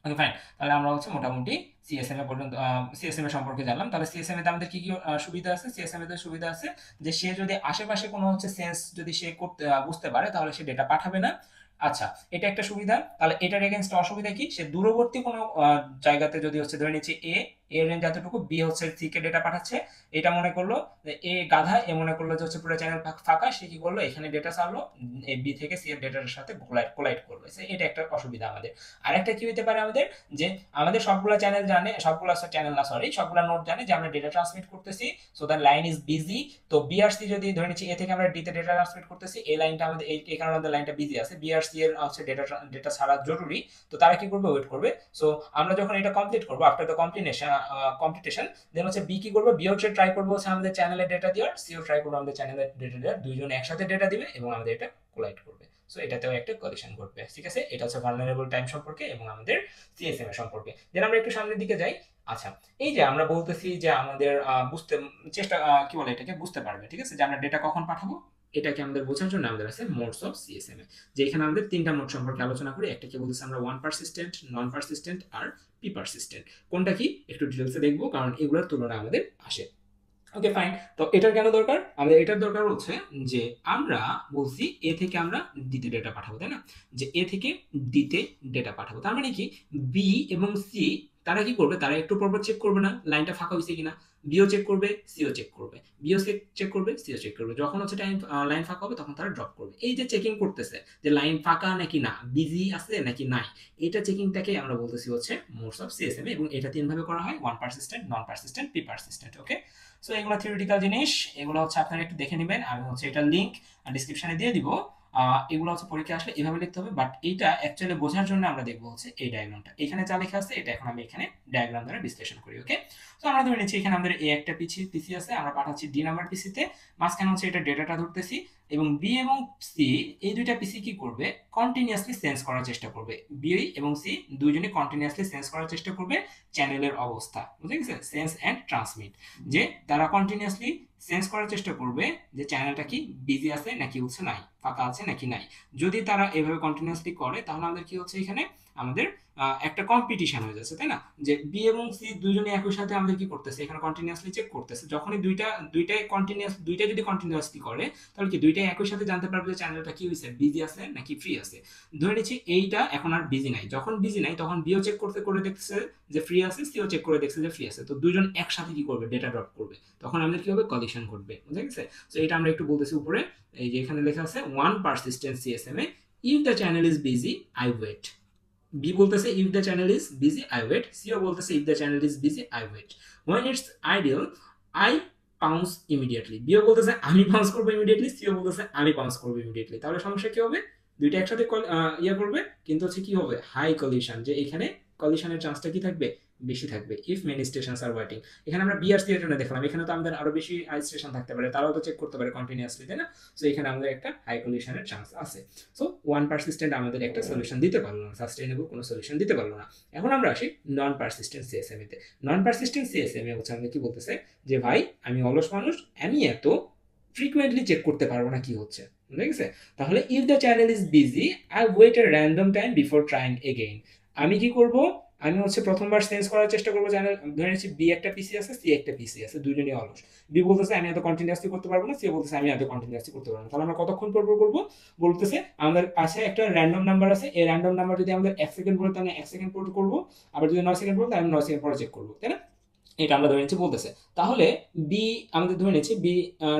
Okay fine. তাহলে আমরা হচ্ছে মোটামুটি সিএসএমএ পর্যন্ত, সিএসএমএ সম্পর্কে জানলাম। তাহলে সিএসএমএ তে আমাদের কি কি সুবিধা আছে, সিএসএমএ তে সুবিধা আছে যে সে যদি আশেপাশে কোনো হচ্ছে সেন্স যদি সে করতে বুঝতে পারে, তাহলে সে ডেটা পাঠাবে না। আচ্ছা, এটা একটা সুবিধা। তাহলে এটার এগেইনস্ট অসুবিধা কি, সে দূরবর্তী কোনো জায়গাতে যদি হচ্ছে ধরে নিচ্ছে এর রেঞ্জ এতটুকু, বি হচ্ছে সি কে ডেটা পাঠাচ্ছে, এটা মনে করলো যে এ গাধা, এ মনে করলো যে হচ্ছে পুরো চ্যানেল ফাঁকা, সে কি করলো এখানে ডেটা ছাড়লো, এ বি থেকে সি এর ডেটার সাথে কোলাইড করলো, এটা একটা অসুবিধা আমাদের। আরেকটা কি হতে পারে আমাদের, যে আমাদের সবগুলা চ্যানেল জানে, সবগুলা চ্যানেল না সরি, সবগুলা নোড জানে যে আমরা ডেটা ট্রান্সমিট করতেছি, so the line is busy. তো বিআরসি যদি ধরে নিচ্ছি এ থেকে আমরা ডি তে ডেটা ট্রান্সমিট করতেছি, এই লাইনটা আমাদের এই কারণে আমাদের লাইনটা বিজি আছে, বিআরসি এর হচ্ছে ডেটা ছাড়া জরুরি। তো তারা কি করবে, ওয়েট করবে। সো আমরা যখন এটা কমপ্লিট করবো, আফটার দ্য কমপ্লিটেশন, দেন হচ্ছে বি কি করবে, বি হচ্ছে ট্রাই করবো হচ্ছে আমাদের চ্যানেলের ডেটা দেওয়ার, সিও ট্রাই করবো আমাদের চ্যানেলের ডেটা দেওয়ার, দুইজন একসাথে ডেটা দিবে এবং আমাদের এটা কোলাইড করবে। সো এটাতেও একটা কলিশন ঘটবে। ঠিক আছে, এটা হচ্ছে ভালনারেবল টাইম সম্পর্কে এবং আমাদের সিএসএম এর সম্পর্কে। দেন আমরা একটু সামনের দিকে যাই। আচ্ছা, এই যে আমরা বলতেছি যে আমাদের বুঝতে চেষ্টা, কি বলে এটাকে, বুঝতে পারবে। ঠিক আছে, যে আমরা ডেটা কখন পাঠাবো, এটাকে আমাদের বোঝার জন্য আমাদের আছে মোডস অফ সিএসএমএ, যে এখানে আমাদের তিনটা মোড সম্পর্কে আলোচনা করি। একটাকে বলতেছি আমরা ওয়ান পারসিস্টেন্ট, নন পারসিস্টেন্ট আর পি পারসিস্টেন্ট। কোনটা কি একটু ডিটেলসে দেখবো, কারণ এগুলোর তুলনা আমাদের আসে। Okay fine. তো এটার কেন দরকার, আমাদের এটার দরকার হচ্ছে যে আমরা বলছি এ থেকে আমরা ডিতে ডেটা পাঠাবো, তাই না, যে এ থেকে ডিতে ডেটা পাঠাবো। তার মানে কি, বি এবং সি তারা কি করবে, তারা একটু পরপর চেক করবে না লাইনটা ফাঁকা হয়েছে কিনা, বিও চেক করবে, সিও চেক করবে, বিও চেক করবে, সিও চেক করবে, যখন হচ্ছে টাইম লাইন ফাঁকা হবে তখন তারা ড্রপ করবে। এই যে চেকিং করতেছে যে লাইন ফাঁকা নাকি না, বিজি আছে নাকি নাই, এটা চেকিংটাকে আমরা বলতেছি হচ্ছে মোডস অফ সিএসএম, এবং এটা তিন ভাবে করা হয়, ওয়ান পারসিস্টেন্ট, নন পারসিস্টেন্ট, পি পারসিস্টেন্ট। ওকে, সো এগুলো থিওরিটিক্যাল জিনিস, এগুলো হচ্ছে আপনারা একটু দেখে নেবেন, আমি হচ্ছে এটার লিঙ্ক ডিসক্রিপশনে দিয়ে দিব। এগুলো হচ্ছে পরীক্ষা আসলে এভাবে লিখতে হবে, বাট এইটা অ্যাকচুয়ালি বোঝার জন্য আমরা দেখবো হচ্ছে এই ডায়াগ্রামটা, এখানে যা লেখা আছে এটা এখন আমি এখানে ডায়াগ্রাম দ্বারা বিশ্লেষণ করি। ওকে, তো আমরা ধরে নিচ্ছি এখানে আমাদের এ একটা পিসি আছে, আমরা পাঠাচ্ছি ডি নাম্বার পিসিতে, মাঝখানে হচ্ছে এটা ডেটাটা ধরতেছি, এবং বি এবং সি এই দুইটা পিসি কি করবে, কন্টিনিউয়াসলি সেন্স করার চেষ্টা করবে, বি এবং সি দুইজনই কন্টিনিউয়াসলি সেন্স করার চেষ্টা করবে চ্যানেলের অবস্থা, বুঝে গেছে, সেন্স অ্যান্ড ট্রান্সমিট, যে তারা কন্টিনিউয়াসলি সেন্স করার চেষ্টা করবে যে চ্যানেলটা কি বিজি আছে নাকি হচ্ছে নাই, ফাঁকা আছে নাকি নাই। যদি তারা এভাবে কন্টিনিউয়াসলি করে তাহলে আমাদের কি হচ্ছে, এখানে আমাদের একটা কম্পিটিশন হয়ে যাচ্ছে, তাই না, যে বি এবং সি দুজনে একই সাথে আমাদের কি করতেছে, এখানে কন্টিনিউয়াসলি চেক করতেছে, যখনই দুইটাই যদি কন্টিনিউয়াসলি করে, তাহলে কি দুইটাই একই সাথে জানতে পারবে যে চ্যানেলটা কি হয়েছে, বিজি আছে নাকি ফ্রি আছে। ধরে নিচ্ছি এইটা এখন আর বিজি নাই, যখন বিজি নাই তখন বিও চেক করে দেখছে যে ফ্রি আছে, সিও চেক করে দেখছে যে ফ্রি আছে, তো দুজন একসাথে কি করবে, ডেটা ড্রপ করবে, তখন আমাদের কি হবে, কলিশন ঘটবে, বুঝা গেছে। তো এটা আমরা একটু বলতেছি উপরে, এই যে এখানে লেখা আছে one persistent CSMA, if the channel is busy I wait, B বলতেছে if the channel is busy I wait, সিও বলতেছে if the channel is busy I wait, when it's ideal I pounce immediately, বিও বলতেছে আমি pounce করবো immediately, CO বলতেছে আমি pounce করবো ইমিডিয়েটলি। তাহলে সমস্যা কি হবে, দুইটা একসাথে ইয়া করবে, কিন্তু হচ্ছে কি হবে, হাই কলিশন, যে এখানে কলিশনের চান্সটা কি থাকবে, বেশি থাকবে, if many stations R waiting. এখানে আমরা বিআরসি এর জন্য দেখলাম, এখানে তো আমাদের আরো বেশি স্টেশন থাকতে পারে, তারাও তো চেক করতে পারে কন্টিনিউয়াসলি, তাই না। সো এখানে আমাদের একটা হাই কলিশনের চান্স আছে। সো ওয়ান পারসিস্টেন্ট আমাদের একটা সলিউশন দিতে পারলো না, সাস্টেইনেবল কোনো সলিউশন দিতে পারলো না। এখন আমরা আসি নন পারসিস্টেন্ট সিএসএমএ তে। নন পারসিস্টেন্ট সিএসএমএ হচ্ছে আমাদের কি বলতেছে, যে ভাই আমি অলস মানুষ, আমি এত ফ্রিকুয়েন্টলি চেক করতে পারবো না কি হচ্ছে, ঠিক আছে। তাহলে if the channel is busy I wait a random time before trying again, আমি কি করব, আমি হচ্ছে প্রথমবার সেন্স করার চেষ্টা করবো চ্যানেল, ধরে নিচ্ছি বি একটা পিসি আছে, সি একটা পিসি আছে, দুজনই অলস, বি বলতেছে আমি এত কন্টিনিউয়াসলি করতে পারবো না, সি বলতেছে আমি এত কন্টিনিউয়াসলি করতে পারবো না। তাহলে আমরা কতক্ষণ পর করবো, বলতেছে আমাদের কাছে একটা র্যান্ডম নাম্বার আছে, এই র্যান্ডম নাম্বার যদি আমাদের 1 সেকেন্ড বলে তাহলে 1 সেকেন্ড পর করবো, আবার যদি 9 সেকেন্ড বলে তাহলে আমি 9 সেকেন্ড পরে চেক করবো, তাই না। এটা আমরা ধরে নিচ্ছি বলতেছে। তাহলে বি আমাদের ধরে নিচ্ছি বি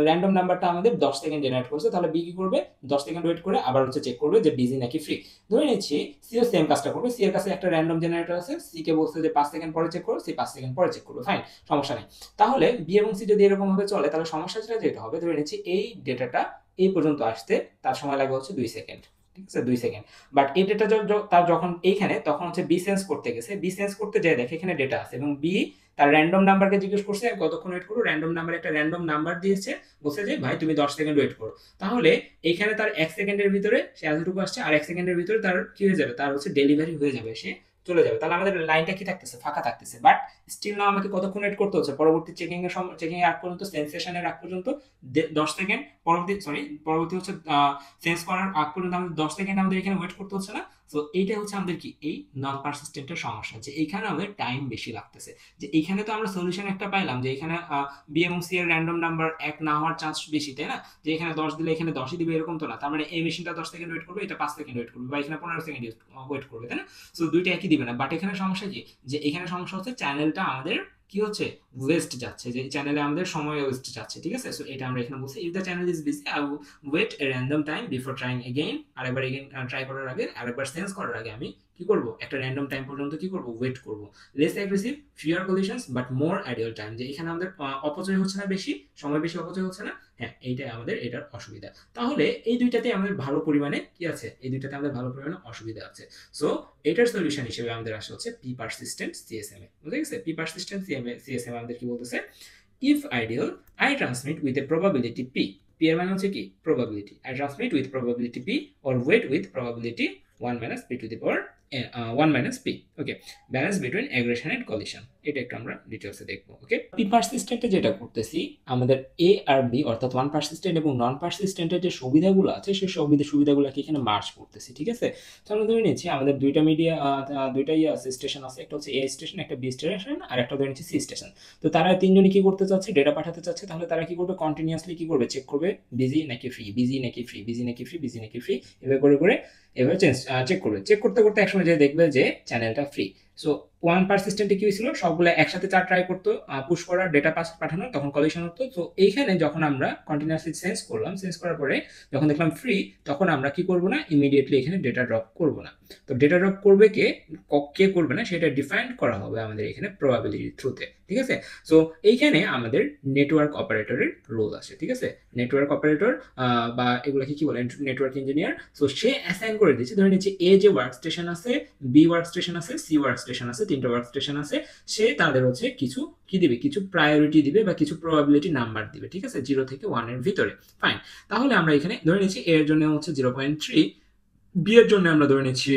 র্যান্ডম নাম্বারটা আমাদের 10 সেকেন্ড জেনারেট করছে। তাহলে বি কি করবে? 10 সেকেন্ড ওয়েট করে আবার হচ্ছে চেক করবে যে বিজি নাকি ফ্রি। ধরে নিচ্ছি সিও সেম কাজটা করবে। সি এর কাছে একটা র্যান্ডম জেনারেটর আছে। সি কে বলছে যে 5 সেকেন্ড পরে চেক করো, সি 5 সেকেন্ড পরে চেক করবে। ফাইন, সমস্যা নেই। তাহলে বি এবং সি যদি এরকম ভাবে চলে তাহলে সমস্যাটা যেটা হবে, ধরে নিচ্ছি এই ডেটাটা এই পর্যন্ত আসতে তার সময় লাগবে হচ্ছে 2 সেকেন্ড। ঠিক আছে, 2 সেকেন্ড। বাট এই ডেটা তার যখন এইখানে তখন হচ্ছে বি সেন্স করতে গেছে, বি সেন্স করতে যায় দেখে এখানে ডেটা আছে এবং বি তার র্যান্ডম নাম্বারকে জিজ্ঞেস করছে কতক্ষণ ওয়েট করো, র্যান্ডম নাম্বার একটা র্যান্ডম নাম্বার দিয়েছে, বলছে যে ভাই তুমি 10 সেকেন্ড ওয়েট করো। তাহলে এইখানে তার 1 সেকেন্ডের ভিতরে সে এতটুকু আসছে, আর 1 সেকেন্ডের ভিতরে তার কি হয়ে যাবে, তার হচ্ছে ডেলিভারি হয়ে যাবে, সে চলে যাবে। তাহলে আমাদের লাইনটা কি থাকতেছে, ফাঁকা থাকতেছে। বাট স্টিল না আমাকে কতক্ষণ ওয়েট করতে হচ্ছে, পরবর্তী চেকিং এর আগ পর্যন্ত, সেন্সেশনের আগ পর্যন্ত 10 সেকেন্ড, পরবর্তী হচ্ছে সেন্স করার আগ পর্যন্ত আমাদের 10 সেকেন্ড আমাদের এখানে ওয়েট করতে হচ্ছে না। তো এইটা হচ্ছে আমাদের কি এই নন পারসিস্টেন্টের সমস্যা, যে এইখানে আমাদের টাইম বেশি লাগতেছে। যে এইখানে তো আমরা সলিউশন একটা পাইলাম যে এখানে বি এবং সি এর র্যান্ডম নাম্বার এক না হওয়ার চান্স বেশি, তাই না? যে এখানে 10 দিলে এখানে 10ই দিবে এরকম তো না। তার মানে এই মেশিনটা 10 সেকেন্ড ওয়েট করবে, এটা 5 সেকেন্ড ওয়েট করবে, বা এখানে 15 সেকেন্ড ওয়েট করবে, তাই না? সো দুইটা একই দিবে না। বাট এখানে সমস্যা কি, যে এখানে সমস্যা হচ্ছে চ্যানেলটা আমাদের কি হচ্ছে, ওয়েস্ট যাচ্ছে, যে চ্যানেলে আমাদের সময় ওয়েস্ট যাচ্ছে। ঠিক আছে, সো এটা আমরা এখানে বলছি if the channel is busy I wait a random time before trying again. আরেকবার ট্রাই করার আগে, আরেকবার সেন্স করার আগে আমি কি করব, একটা র্যান্ডম টাইম পর্যন্ত কি করব, ওয়েট করব। Less aggressive, fear কলিশনস but more ideal time, যে এখানে আমাদের অপচয় হচ্ছে না, বেশি সময় বেশি অপচয় হচ্ছে না। হ্যাঁ, এইটাই আমাদের এটার অসুবিধা। তাহলে এই দুইটাতে আমাদের ভালো পরিমাণে কি আছে, এই দুইটাতে আমাদের ভালো পরিমাণে অসুবিধা আছে। সো এটার সলিউশন হিসেবে আমাদের আসে হচ্ছে পি পারসিস্টেন্ট সিএসএমএ। বুঝে গেছে? পি পারসিস্টেন্ট সিএসএমএ আমাদের কি বলতেছে, if ideal I transmit with a probability P. P এর মানে হচ্ছে কি, probability. I transmit with probability P or wait with probability 1 minus p to the power 1 minus p. Okay, balance between aggression and collision, এটা একটু আমরা ডিটেইলসে দেখবো। ওকে, P পারসিস্টেন্টে যেটা করতেছি, আমাদের এ আর বি অর্থাৎ ওয়ান পারসিস্টেন্ট এবং নন পারসিস্টেন্টের যে সুবিধাগুলো আছে সেই সুবিধাগুলোকে এখানে মার্জ করতেছি। ঠিক আছে, তো আমরা ধরে নিচ্ছি আমাদের দুইটা মিডিয়া, দুইটাই স্টেশন আছে, একটা হচ্ছে এ স্টেশন, একটা বি স্টেশন, আর একটা ধরে নিচ্ছি সি স্টেশন। তো তারা তিনজনই কি করতে চাচ্ছে, ডেটা পাঠাতে চাচ্ছে। তাহলে তারা কি করবে, কন্টিনিউয়াসলি কি করবে, চেক করবে বিজি নাকি ফ্রি, বিজি নাকি ফ্রি, বিজি নাকি ফ্রি, বিজি নাকি ফ্রি, এভাবে করে করে এবার চেক করবে। চেক করতে করতে একসময় যে দেখবে যে চ্যানেলটা ফ্রি। সো ওয়ান পারসিস্টেন্টে কি হয়েছিল, সবগুলো একসাথে ট্রাই করতো, পুশ করার, ডেটা পাঠানোর, তখন কলিশন হতো। তো এইখানে যখন আমরা কন্টিনিউয়াসলি সেন্স করলাম, সেন্স করার পরে যখন দেখলাম ফ্রি, তখন আমরা কি করব না, ইমিডিয়েটলি এখানে ডেটা ড্রপ করব না। তো ডেটা ড্রপ করবে কে, কে করবে না সেটা ডিফাইন করা হবে আমাদের এখানে প্রবাবিলিটি থ্রুতে। ঠিক আছে, সো এইখানে আমাদের নেটওয়ার্ক অপারেটরের রোল আছে। ঠিক আছে, নেটওয়ার্ক অপারেটর বা এগুলোকে কি বলে, নেটওয়ার্ক ইঞ্জিনিয়ার। সো সে অ্যাসাইন করে দিচ্ছে, ধরে নিচ্ছে এ যে ওয়ার্ক স্টেশন আছে, বি ওয়ার্ক স্টেশন আছে, সি ওয়ার্ক স্টেশন আছে, তিনটা ওয়ার্ক স্টেশন আছে। সে তাদের হচ্ছে কিছু কি দিবে, কিছু প্রায়োরিটি দিবে বা কিছু প্রবাবিলিটি নাম্বার দিবে। ঠিক আছে, 0 থেকে 1 এর ভিতরে। ফাইন, তাহলে আমরা এখানে ধরে নিচ্ছি এ এর জন্য হচ্ছে 0.3, বি এর জন্য আমরা ধরে নিচ্ছি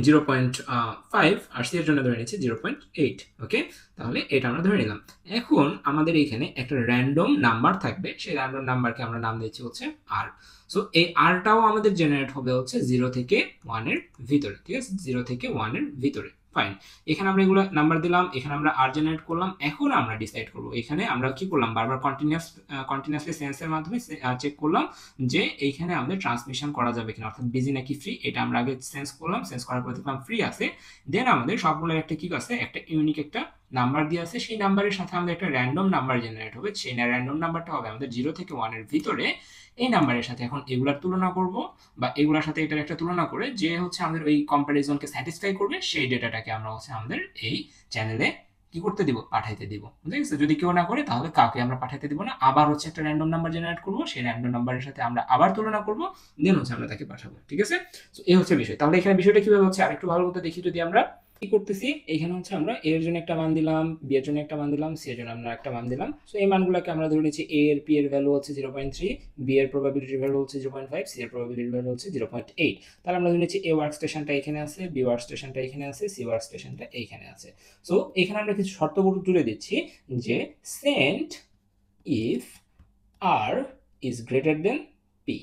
0.5, আর সি এর জন্য ধরে নিচ্ছি 0.8। ওকে, তাহলে এটা আমরা ধরে নিলাম। এখন আমাদের এখানে একটা র্যান্ডম নাম্বার থাকবে, সেই র্যান্ডম নাম্বারকে আমরা নাম দিচ্ছি হচ্ছে আর। সো এই আরটাও আমাদের জেনারেট হবে হচ্ছে 0 থেকে 1 এর ভিতরে। ঠিক আছে, 0 থেকে 1 এর ভিতরে। ফাইন, এখানে আমরা এগুলো নাম্বার দিলাম, এখানে আমরা আর জেনারেট করলাম। এখন আমরা ডিসাইড করব, এখানে আমরা কি করলাম, বারবার কন্টিনিউয়াসলি সেন্সের মাধ্যমে চেক করলাম যে এইখানে আমাদের ট্রান্সমিশন করা যাবে কিনা, অর্থাৎ বিজি নাকি ফ্রি, এটা আমরা আগে সেন্স করলাম। সেন্স করার পর দেখলাম ফ্রি আছে। দেন আমাদের সবগুলোর একটা কি আছে, একটা ইউনিক একটা নাম্বার দিয়ে আছে। সেই নাম্বারের সাথে আমাদের একটা র্যান্ডম নাম্বার জেনারেট হবে। সেই র্যান্ডম নাম্বারটা হবে আমাদের 0 থেকে 1 এর ভিতরে। এই নাম্বারের সাথে এখন এগুলার তুলনা করব, বা এগুলার সাথে এটার একটা তুলনা করে যে হচ্ছে আমাদের ওই কম্পারিজনকে স্যাটিসফাই করবে, সেই ডেটাটাকে আমরা হচ্ছে আমাদের এই চ্যানেলে কি করতে দিব, পাঠাইতে দিব। বুঝে গেছে? যদি কেউ না করে তাহলে কাউকে আমরা পাঠাইতে দিব না। আবার হচ্ছে একটা র্যান্ডম নাম্বার জেনারেট করবো, সেই র্যান্ডম নাম্বারের সাথে আমরা আবার তুলনা করবো, দেন হচ্ছে আমরা তাকে পাঠাবো। ঠিক আছে, তো এই হচ্ছে বিষয়। তাহলে এখানে বিষয়টা কিভাবে হচ্ছে আরেকটু ভালো মতো দেখি। যদি আমরা কি করতেছি, এখানে হচ্ছে আমরা এ এর জন্য একটা মান দিলাম, বি এর জন্য একটা মান দিলাম, সি এর জন্য আমরা একটা মান দিলাম। সো এই মানগুলোকে আমরা ধরে নিচ্ছি এ এর পি এর ভ্যালু হচ্ছে 0.3, বি এর প্রবাবিলিটি ভ্যালু হচ্ছে 0.5, সি এর প্রবাবিলিটি ভ্যালু হচ্ছে 0.8। তাহলে আমরা ধরে নিচ্ছি এ ওয়ার্ক স্টেশনটা এখানে আছে, বি ওয়ার্ক স্টেশনটা এখানে আছে, সি ওয়ার্ক স্টেশনটা এইখানে আছে। সো এখানে আমরা কিছু শর্ত জুড়ে দিচ্ছি যে send if R is greater than P.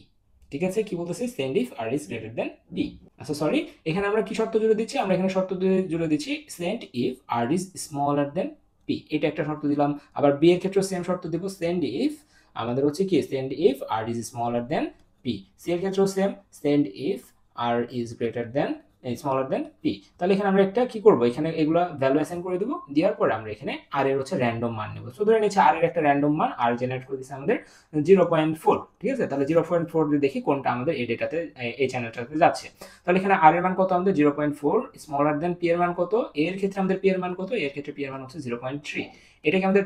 ঠিক আছে, কি বলতেছে, send if R is greater than P. আচ্ছা সরি, এখানে আমরা কি শর্ত জুড়ে দিচ্ছি, আমরা এখানে শর্ত জুড়ে দিচ্ছি send if R is smaller than P, এটা একটা শর্ত দিলাম। আবার বি এর ক্ষেত্রে সেম শর্ত দিব, সেন্ড ইফ আমাদের হচ্ছে কি, send if R is smaller than P. C এর ক্ষেত্রেও same, send if R is greater than smaller than P. তাহলে এখানে আমরা একটা কি করব, এখানে এগুলো ভ্যালু অ্যাসাইন করে দিব, দেওয়ার পরে আমরা এখানে আর এর হচ্ছে র্যান্ডম মান নেব। সো ধরে নিচ্ছে আর এর একটা র্যান্ডম মান আর জেনারেট করে দিচ্ছে আমাদের 0.4, ঠিক আছে। তাহলে 0.4 দিয়ে দেখি কোনটা আমাদের এই ডেটাতে এই চ্যানেলটাতে যাচ্ছে। তাহলে এখানে আর এর মান কত আমাদের 0.4, স্মলার দেন পি এর মান কত, এর ক্ষেত্রে আমাদের পি এর মান কত, এর ক্ষেত্রে পি এর মান হচ্ছে 0.3। এটা কি আমাদের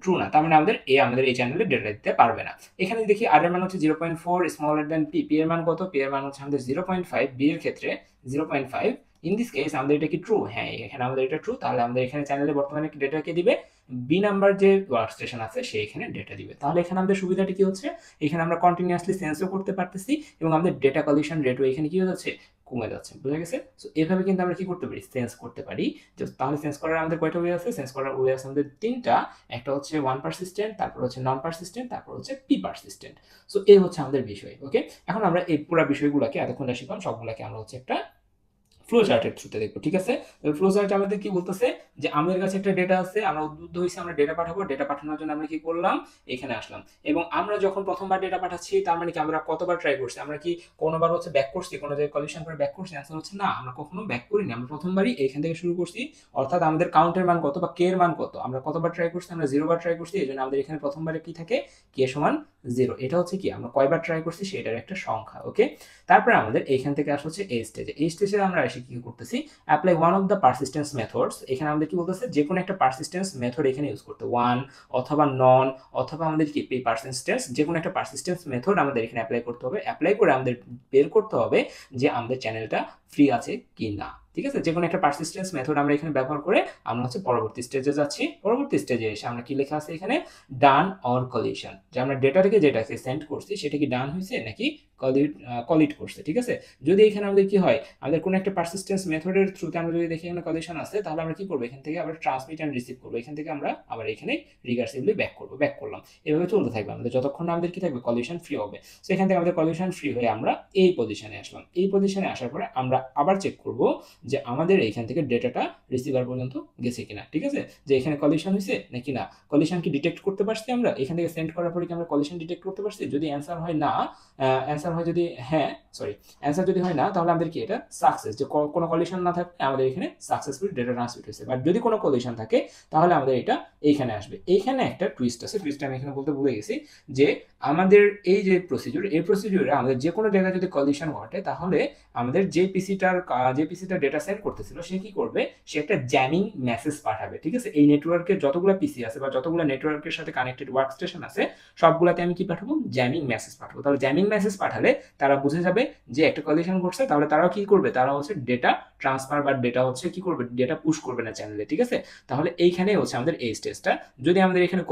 ট্রু না, তার মানে আমাদের আমাদের এই চ্যানেলে ডেটা দিতে পারবে না। এখানে দেখি আর এর মান হচ্ছে 0.4, স্মলার দেন পি, পি এর মান কত, পি এর মান হচ্ছে আমাদের 0.5, বি এর ক্ষেত্রে 0.5। ইন দিস কেস আমাদের এটা কি ট্রু, হ্যাঁ এখানে আমাদের এটা ট্রু। তাহলে আমাদের এখানে চ্যানেলে বর্তমানে ডেটা কে দিবে, বি নাম্বার যে ওয়ার্ক স্টেশন আছে সে এখানে ডেটা দিবে। তাহলে এখানে আমাদের সুবিধাটা কি হচ্ছে, এখানে আমরা কন্টিনিউয়াসলি সেন্সও করতে পারতেছি এবং আমাদের ডেটা কলিশন রেটও এখানে কি হয়ে যাচ্ছে, কমে যাচ্ছে। বুঝা গেছে? সো এভাবে কিন্তু আমরা কি করতে পারি, সেন্স করতে পারি। তাহলে সেন্স করার আমাদের কয়টা ওয়ে আছে, সেন্স করার ওয়ে আছে আমাদের তিনটা। একটা হচ্ছে ওয়ান পারসিস্টেন্ট, তারপর হচ্ছে নন পারসিস্টেন্ট, তারপর হচ্ছে পি পারসিস্টেন্ট। সো এই হচ্ছে আমাদের বিষয়। ওকে, এখন আমরা এই পুরো বিষয়গুলোকে এতক্ষণ শিখলাম সবগুলোকে আমরা হচ্ছে একটা ফ্লো চার্টের থ্রুতে দেখবো, ঠিক আছে। ফ্লো চার্ট আমাদের কি বলতেছে যে আমাদের কাছে একটা ডেটা আছে, আমরা উদ্বুদ্ধ হয়েছি, আমরা ডেটা পাঠাবো। ডেটা পাঠানোর জন্য আমরা কি করলাম, এখানে আসলাম। এবং আমরা যখন প্রথমবার ডেটা পাঠাচ্ছি তার মানে কি আমরা কতবার ট্রাই করছি, আমরা কি কোনোবার হচ্ছে ব্যাক করছি, কোনো জায়গায় কলিশন করে ব্যাক করছি? অ্যান্সার হচ্ছে না, আমরা কখনো ব্যাক করিনি, আমরা প্রথমবারই এখান থেকে শুরু করছি। অর্থাৎ আমাদের কাউন্টের মান কত বা কে এর মান কত, আমরা কতবার ট্রাই করছি, আমরা 0 বার ট্রাই করছি। এই জন্য আমাদের এখানে প্রথমবারে কি থাকে, কে সমান 0। এটা হচ্ছে কি আমরা কয়বার ট্রাই করছি সেটার একটা সংখ্যা। ওকে, তারপরে আমাদের এইখান থেকে আসা হচ্ছে এই স্টেজে। এই স্টেজে আমরা এসে কি করতেছি, apply one of the persistence methods. এখানে আমাদের কি বলতেছে, যে কোনো একটা পারসিস্টেন্স মেথড এখানে ইউজ করতে, ওয়ান অথবা নন অথবা আমাদের কি পারসিস্টেন্স, যে কোনো একটা পারসিস্টেন্স মেথড আমাদের এখানে অ্যাপ্লাই করতে হবে। অ্যাপ্লাই করে আমাদের বের করতে হবে যে আমাদের চ্যানেলটা ফ্রি আছে কি না, ঠিক আছে। যে কোনো একটা পারসিস্টেন্স মেথড আমরা এখানে ব্যবহার করে আমরা হচ্ছে পরবর্তী স্টেজে যাচ্ছি। পরবর্তী স্টেজে এসে আমরা কি লেখা আছে এখানে, ডান অর কলিশন, যে আমরা ডেটা থেকে যেটাকে সেন্ড করছি সেটা কি ডান হয়েছে নাকি কলিট করছে, ঠিক আছে। যদি এখানে আমাদের কি হয়, আমাদের কোনো একটা পারসিস্টেন্স মেথডের থ্রুতে আমরা যদি দেখি এখানে কলিশন আছে, তাহলে আমরা কি করবো, এখান থেকে আবার ট্রান্সমিট এন্ড রিসিভ করবো। এখান থেকে আমরা আবার এখানে রিকার্সিভলি ব্যাক করলাম। এভাবে চলতে থাকবে আমাদের যতক্ষণ আমাদের কি থাকবে, কলিশন ফ্রি হবে। সো এখান থেকে আমাদের কলিশন ফ্রি হয়ে আমরা এই পজিশনে আসলাম। এই পজিশনে আসার পরে আমরা আবার চেক করব যে আমাদের এখান থেকে ডেটাটা রিসিভার পর্যন্ত গেছে কিনা, ঠিক আছে। যে এখানে কলিশন হয়েছে নাকি না, কলিশন কি ডিটেক্ট করতে পারছি আমরা এখান থেকে সেন্ড করার পরে কি আমরা কলিশন ডিটেক্ট করতে পারছি? যদি অ্যান্সার হয় না, অ্যান্সার হয় যদি হ্যাঁ, অ্যান্সার যদি হয় না, তাহলে আমাদের কি এটা সাকসেস, যে কোনো কলিশন না থাকলে আমাদের এখানে সাকসেসফুল ডেটা ট্রান্সমিট হয়েছে। বাট যদি কোনো কলিশন থাকে তাহলে আমাদের এটা এইখানে আসবে। এইখানে একটা টুইস্ট আছে, টুইস্ট আমি এখানে বলতে ভুলে গেছি, যে আমাদের এই যে প্রসিডিউর, এই প্রসিডিউরে আমাদের যে কোনো জায়গায় যদি কলিশন ঘটে তাহলে আমাদের যে পিসিটা ডেটা সেন্ড করতেছিল সে কি করবে, সে একটা জ্যামিং মেসেজ পাঠাবে, ঠিক আছে। এই নেটওয়ার্কের যতগুলো পিসি আছে বা যতগুলো নেটওয়ার্কের সাথে কানেক্টেড ওয়ার্ক স্টেশন আছে সবগুলোতে আমি কি পাঠাবো, জ্যামিং মেসেজ পাঠাবো। তাহলে জ্যামিং মেসেজ পাঠালে তারা বুঝে যাবে যে একটা কলিশন ঘটছে, তাহলে তারাও কি করবে, তারা হচ্ছে ডেটা ট্রান্সফার বা ডেটা হচ্ছে কি করবে, ডেটা পুশ করবে না চ্যানেলে, ঠিক আছে। তাহলে এইখানেই হচ্ছে আমাদের এই স্টেজটা। যদি আমাদের এখানে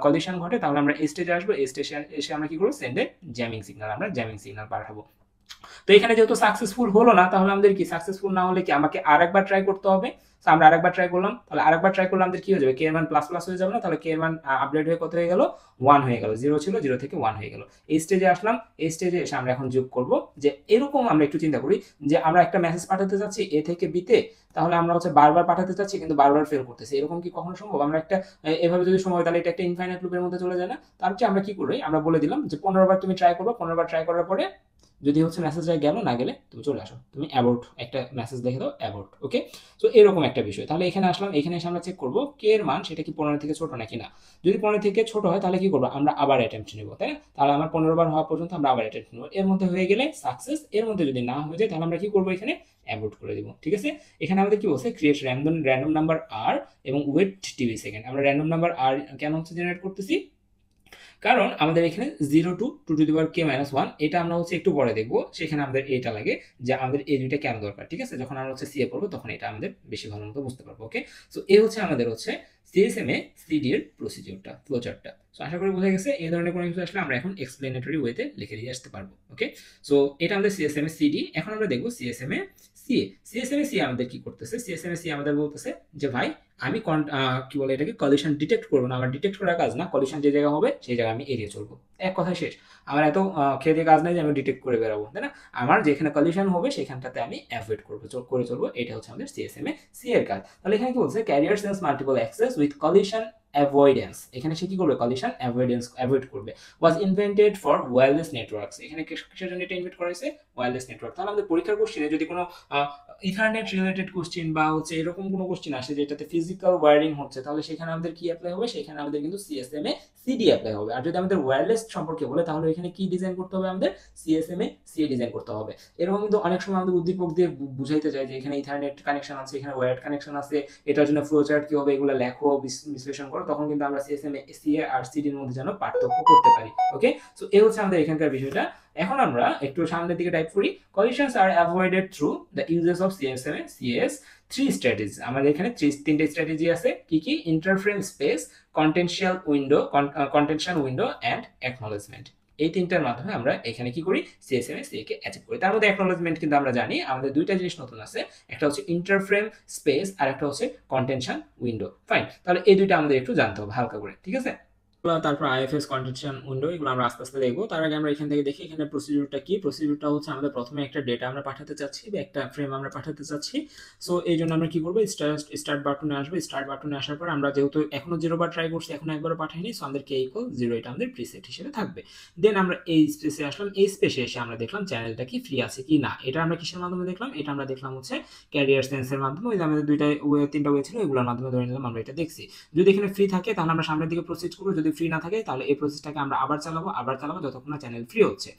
কলিশন ঘটে তাহলে আমরা এই স্টেজে আসবো, এই স্টেজে এসে আমরা কি করবো, সেন্ডে জ্যামিং সিগন্যাল, আমরা জ্যামিং সিগন্যাল পাঠাবো। তো এখানে যেহেতু সাকসেসফুল হলো না, তাহলে আমাদের কি সাকসেসফুল না হলে কি আমাকে আরেকবার ট্রাই করতে হবে। আমরা আরেকবার ট্রাই করলাম, তাহলে আরেকবার ট্রাই করলে আমাদের কি হয়ে যাবে, কে এর মান প্লাস প্লাস হয়ে যাবে না, তাহলে কে এর মান আপডেট হয়ে কত হয়ে গেল, 1 হয়ে গেল। 0 ছিল, 0 থেকে 1 হয়ে গেল। এই স্টেজে আসলাম, এই স্টেজে এসে আমরা এখন যোগ করব যে এরকম আমরা একটু চিন্তা করি যে আমরা একটা মেসেজ পাঠাতে যাচ্ছি এ থেকে বিতে, তাহলে আমরা হচ্ছে বারবার পাঠাতে চাচ্ছি কিন্তু বারবার ফেল করতেছি। এরকম কি কখনো সম্ভব? আমরা একটা এভাবে যদি সময়, তাহলে এটা একটা ইনফাইনাইট লুপের মধ্যে চলে যায় না? তার চেয়ে আমরা কি করি, আমরা বলে দিলাম যে 15 বার তুমি ট্রাই করবে, 15 বার ট্রাই করার পরে যদি হচ্ছে মেসেজ গেল, না গেলে তুমি চলে আসো, তুমি অ্যাবাউট একটা মেসেজ লিখে দাও, অ্যাবাউট। ওকে, সো এরকম একটা বিষয়। তাহলে এখানে আসলাম, এখানে এসে আমরা চেক করবো কে এর মান সেটা কি 15 থেকে ছোট নাকি না। যদি 15 থেকে ছোট হয় তাহলে কি করবো, আমরা আবার অ্যাটেম্পট নেবো, তাই না। তাহলে আমার 15 বার হওয়া পর্যন্ত আমরা আবার অ্যাটেম্পট নেবো। এর মধ্যে হয়ে গেলে সাকসেস, এর মধ্যে যদি না হয়ে যায় তাহলে আমরা কি করবো, এখানে অ্যাবাউট করে দিব, ঠিক আছে। এখানে আমাদের কি বলছে, ক্রিয়েট র্যান্ডম নাম্বার আর এবং ওয়েট টিভি সেকেন্ড। আমরা র্যান্ডম নাম্বার আর কেন হচ্ছে জেনারেট করতেছি, কারণ আমাদের এখানে 0 টু 2k-1 এটা আমরা হচ্ছে একটু পরে দেখবো, সেখানে আমাদের এটা লাগে যে আমাদের এই দুইটা কেন দরকার, ঠিক আছে। যখন আমরা হচ্ছে সিএ পড়বো তখন এটা আমাদের বেশি ভালো মতো বুঝতে পারবো। ওকে, সো এই হচ্ছে আমাদের হচ্ছে সিএসএম এ সিডি এর প্রসিডিউরটা, ফ্লোচার্টটা। সো আশা করি বোঝা গেছে। এই ধরনের কোনো কিছু আসলে আমরা এখন এক্সপ্লেনেটরি ওয়েতে লিখে দিয়ে আসতে পারবো। ওকে, সো এটা আমাদের সিএসএম এ সিডি। এখন আমরা দেখবো সিএসএম এ সিএ। সিএসএম এ সিএ আমাদের কি করতেছে, সিএসএম এ সিএ আমাদের বলতেছে যে ভাই আমি কি বলে এটাকে কলিশন ডিটেক্ট করবো না, আমার ডিটেক্ট করার কাজ না, কলিশন যে জায়গায় হবে সেই জায়গায় আমি এড়িয়ে চলবো। এক কথা শেষ। আমার এত খেয়ে দিয়ে কাজ নাই যে আমি ডিটেক্ট করে বেরাবো, তাই না? আমার যেখানে কলিশন হবে সেখানটাতে আমি অ্যাভয়েড করবো, করে চলবো। এটা হচ্ছে আমাদের সিএসএম এ সি এর কাজ। তাহলে এখানে কি বলছে, career sense multiple access with collision avoidance. এখানে সে কি করবে, কলিশন অ্যাভয়েড করবে। Was invented for wireless networks. এখানে কিসের জন্য এটা ইনভেন্ট করা হয়েছে, ওয়্যারলেস নেটওয়ার্ক। তাহলে আমাদের পরীক্ষার কোশ্চেনে যদি কোনো ইথারনেট রিলেটেড কোশ্চেন বা হচ্ছে এরকম কোনো কোশ্চেন আসে যেটাতে ফিজিক্যাল ওয়্যারিং হচ্ছে, তাহলে সেখানে আমাদের কি অ্যাপ্লাই হবে, সেখানে আমাদের কিন্তু সিএসএম এ সিডি অ্যাপ্লাই হবে। আর যদি আমাদের ওয়্যারলেস সম্পর্কে বলে তাহলে এখানে কি ডিজাইন করতে হবে, আমাদের সিএসএম এ সি ডিজাইন করতে হবে। এরকম কিন্তু অনেক সময় আমাদের উদ্দীপক দিয়ে বুঝাইতে চায় যে এখানে ইথারনেট কানেকশন আছে, এখানে ওয়্যার্ড কানেকশন আছে, এটার জন্য ফ্লো চার্ট কি হবে, এগুলো লেখো, বিশ্লেষণ করো। তখন কিন্তু আমরা সিএসএম এ সি এ আর সিডির মধ্যে যেন পার্থক্য করতে পারি। ওকে, সো এই হচ্ছে আমাদের এখানকার বিষয়টা। এখন আমরা একটু সামনের দিকে টাইপ করি। Collisions are avoided through the uses of CSMA CS three strategy. আমাদের এখানে তিনটে স্ট্র্যাটেজি আছে। কি কি? Interframe space, contention window and acknowledgement. এই তিনটার মাধ্যমে আমরা এখানে কি করি, সিএসএম এ সি কে অ্যাচিভ করি। তার মধ্যে অ্যাকনোলেজমেন্ট কিন্তু আমরা জানি আমাদের দুইটা জিনিস নতুন আছে, একটা হচ্ছে ইন্টারফ্রেম স্পেস আর একটা হচ্ছে কন্টেনশন উইন্ডো। ফাইন, তাহলে এই দুইটা আমাদের একটু জানতে হবে হালকা করে, ঠিক আছে? তারপর আইএফএস কন্টেনশন উইন্ডো, এগুলো আমরা আস্তে আস্তে দেখবো। তার আগে আমরা এখান থেকে দেখি এখানে প্রসিডিউরটা কি। প্রসিডিউরটা হচ্ছে আমাদের প্রথমে একটা ডেটা আমরা পাঠাতে চাচ্ছি বা একটা ফ্রেম আমরা পাঠাতে চাচ্ছি। সো এই জন্য আমরা কি করবো, স্টার্ট বাটনে আসবো। স্টার্ট বাটনে আসার পর আমরা যেহেতু এখনো 0 বার ট্রাই করছি, এখনো একবারও পাঠাইনি, সো আমাদের কে ইকুয়াল 0, এটা আমাদের প্রিসেট হিসেবে থাকবে। দেন আমরা এই স্পেসে আসলাম। এই স্পেসে এসে আমরা দেখলাম চ্যানেলটা কি ফ্রি আছে কি না। এটা আমরা কিসের মাধ্যমে দেখলাম, এটা আমরা দেখলাম হচ্ছে ক্যারিয়ার সেন্সের মাধ্যমে। ওই যে আমাদের তিনটা ওয়ে ছিল, এগুলোর মাধ্যমে ধরে নিলাম আমরা এটা দেখছি। যদি এখানে ফ্রি থাকে তাহলে আমরা সামনের দিকে প্রসিড করবো, যদি ফ্রি না থাকে তাহলে এই প্রসেসটাকে আমরা আবার চালাবো যতক্ষণ না চ্যানেল ফ্রি হচ্ছে।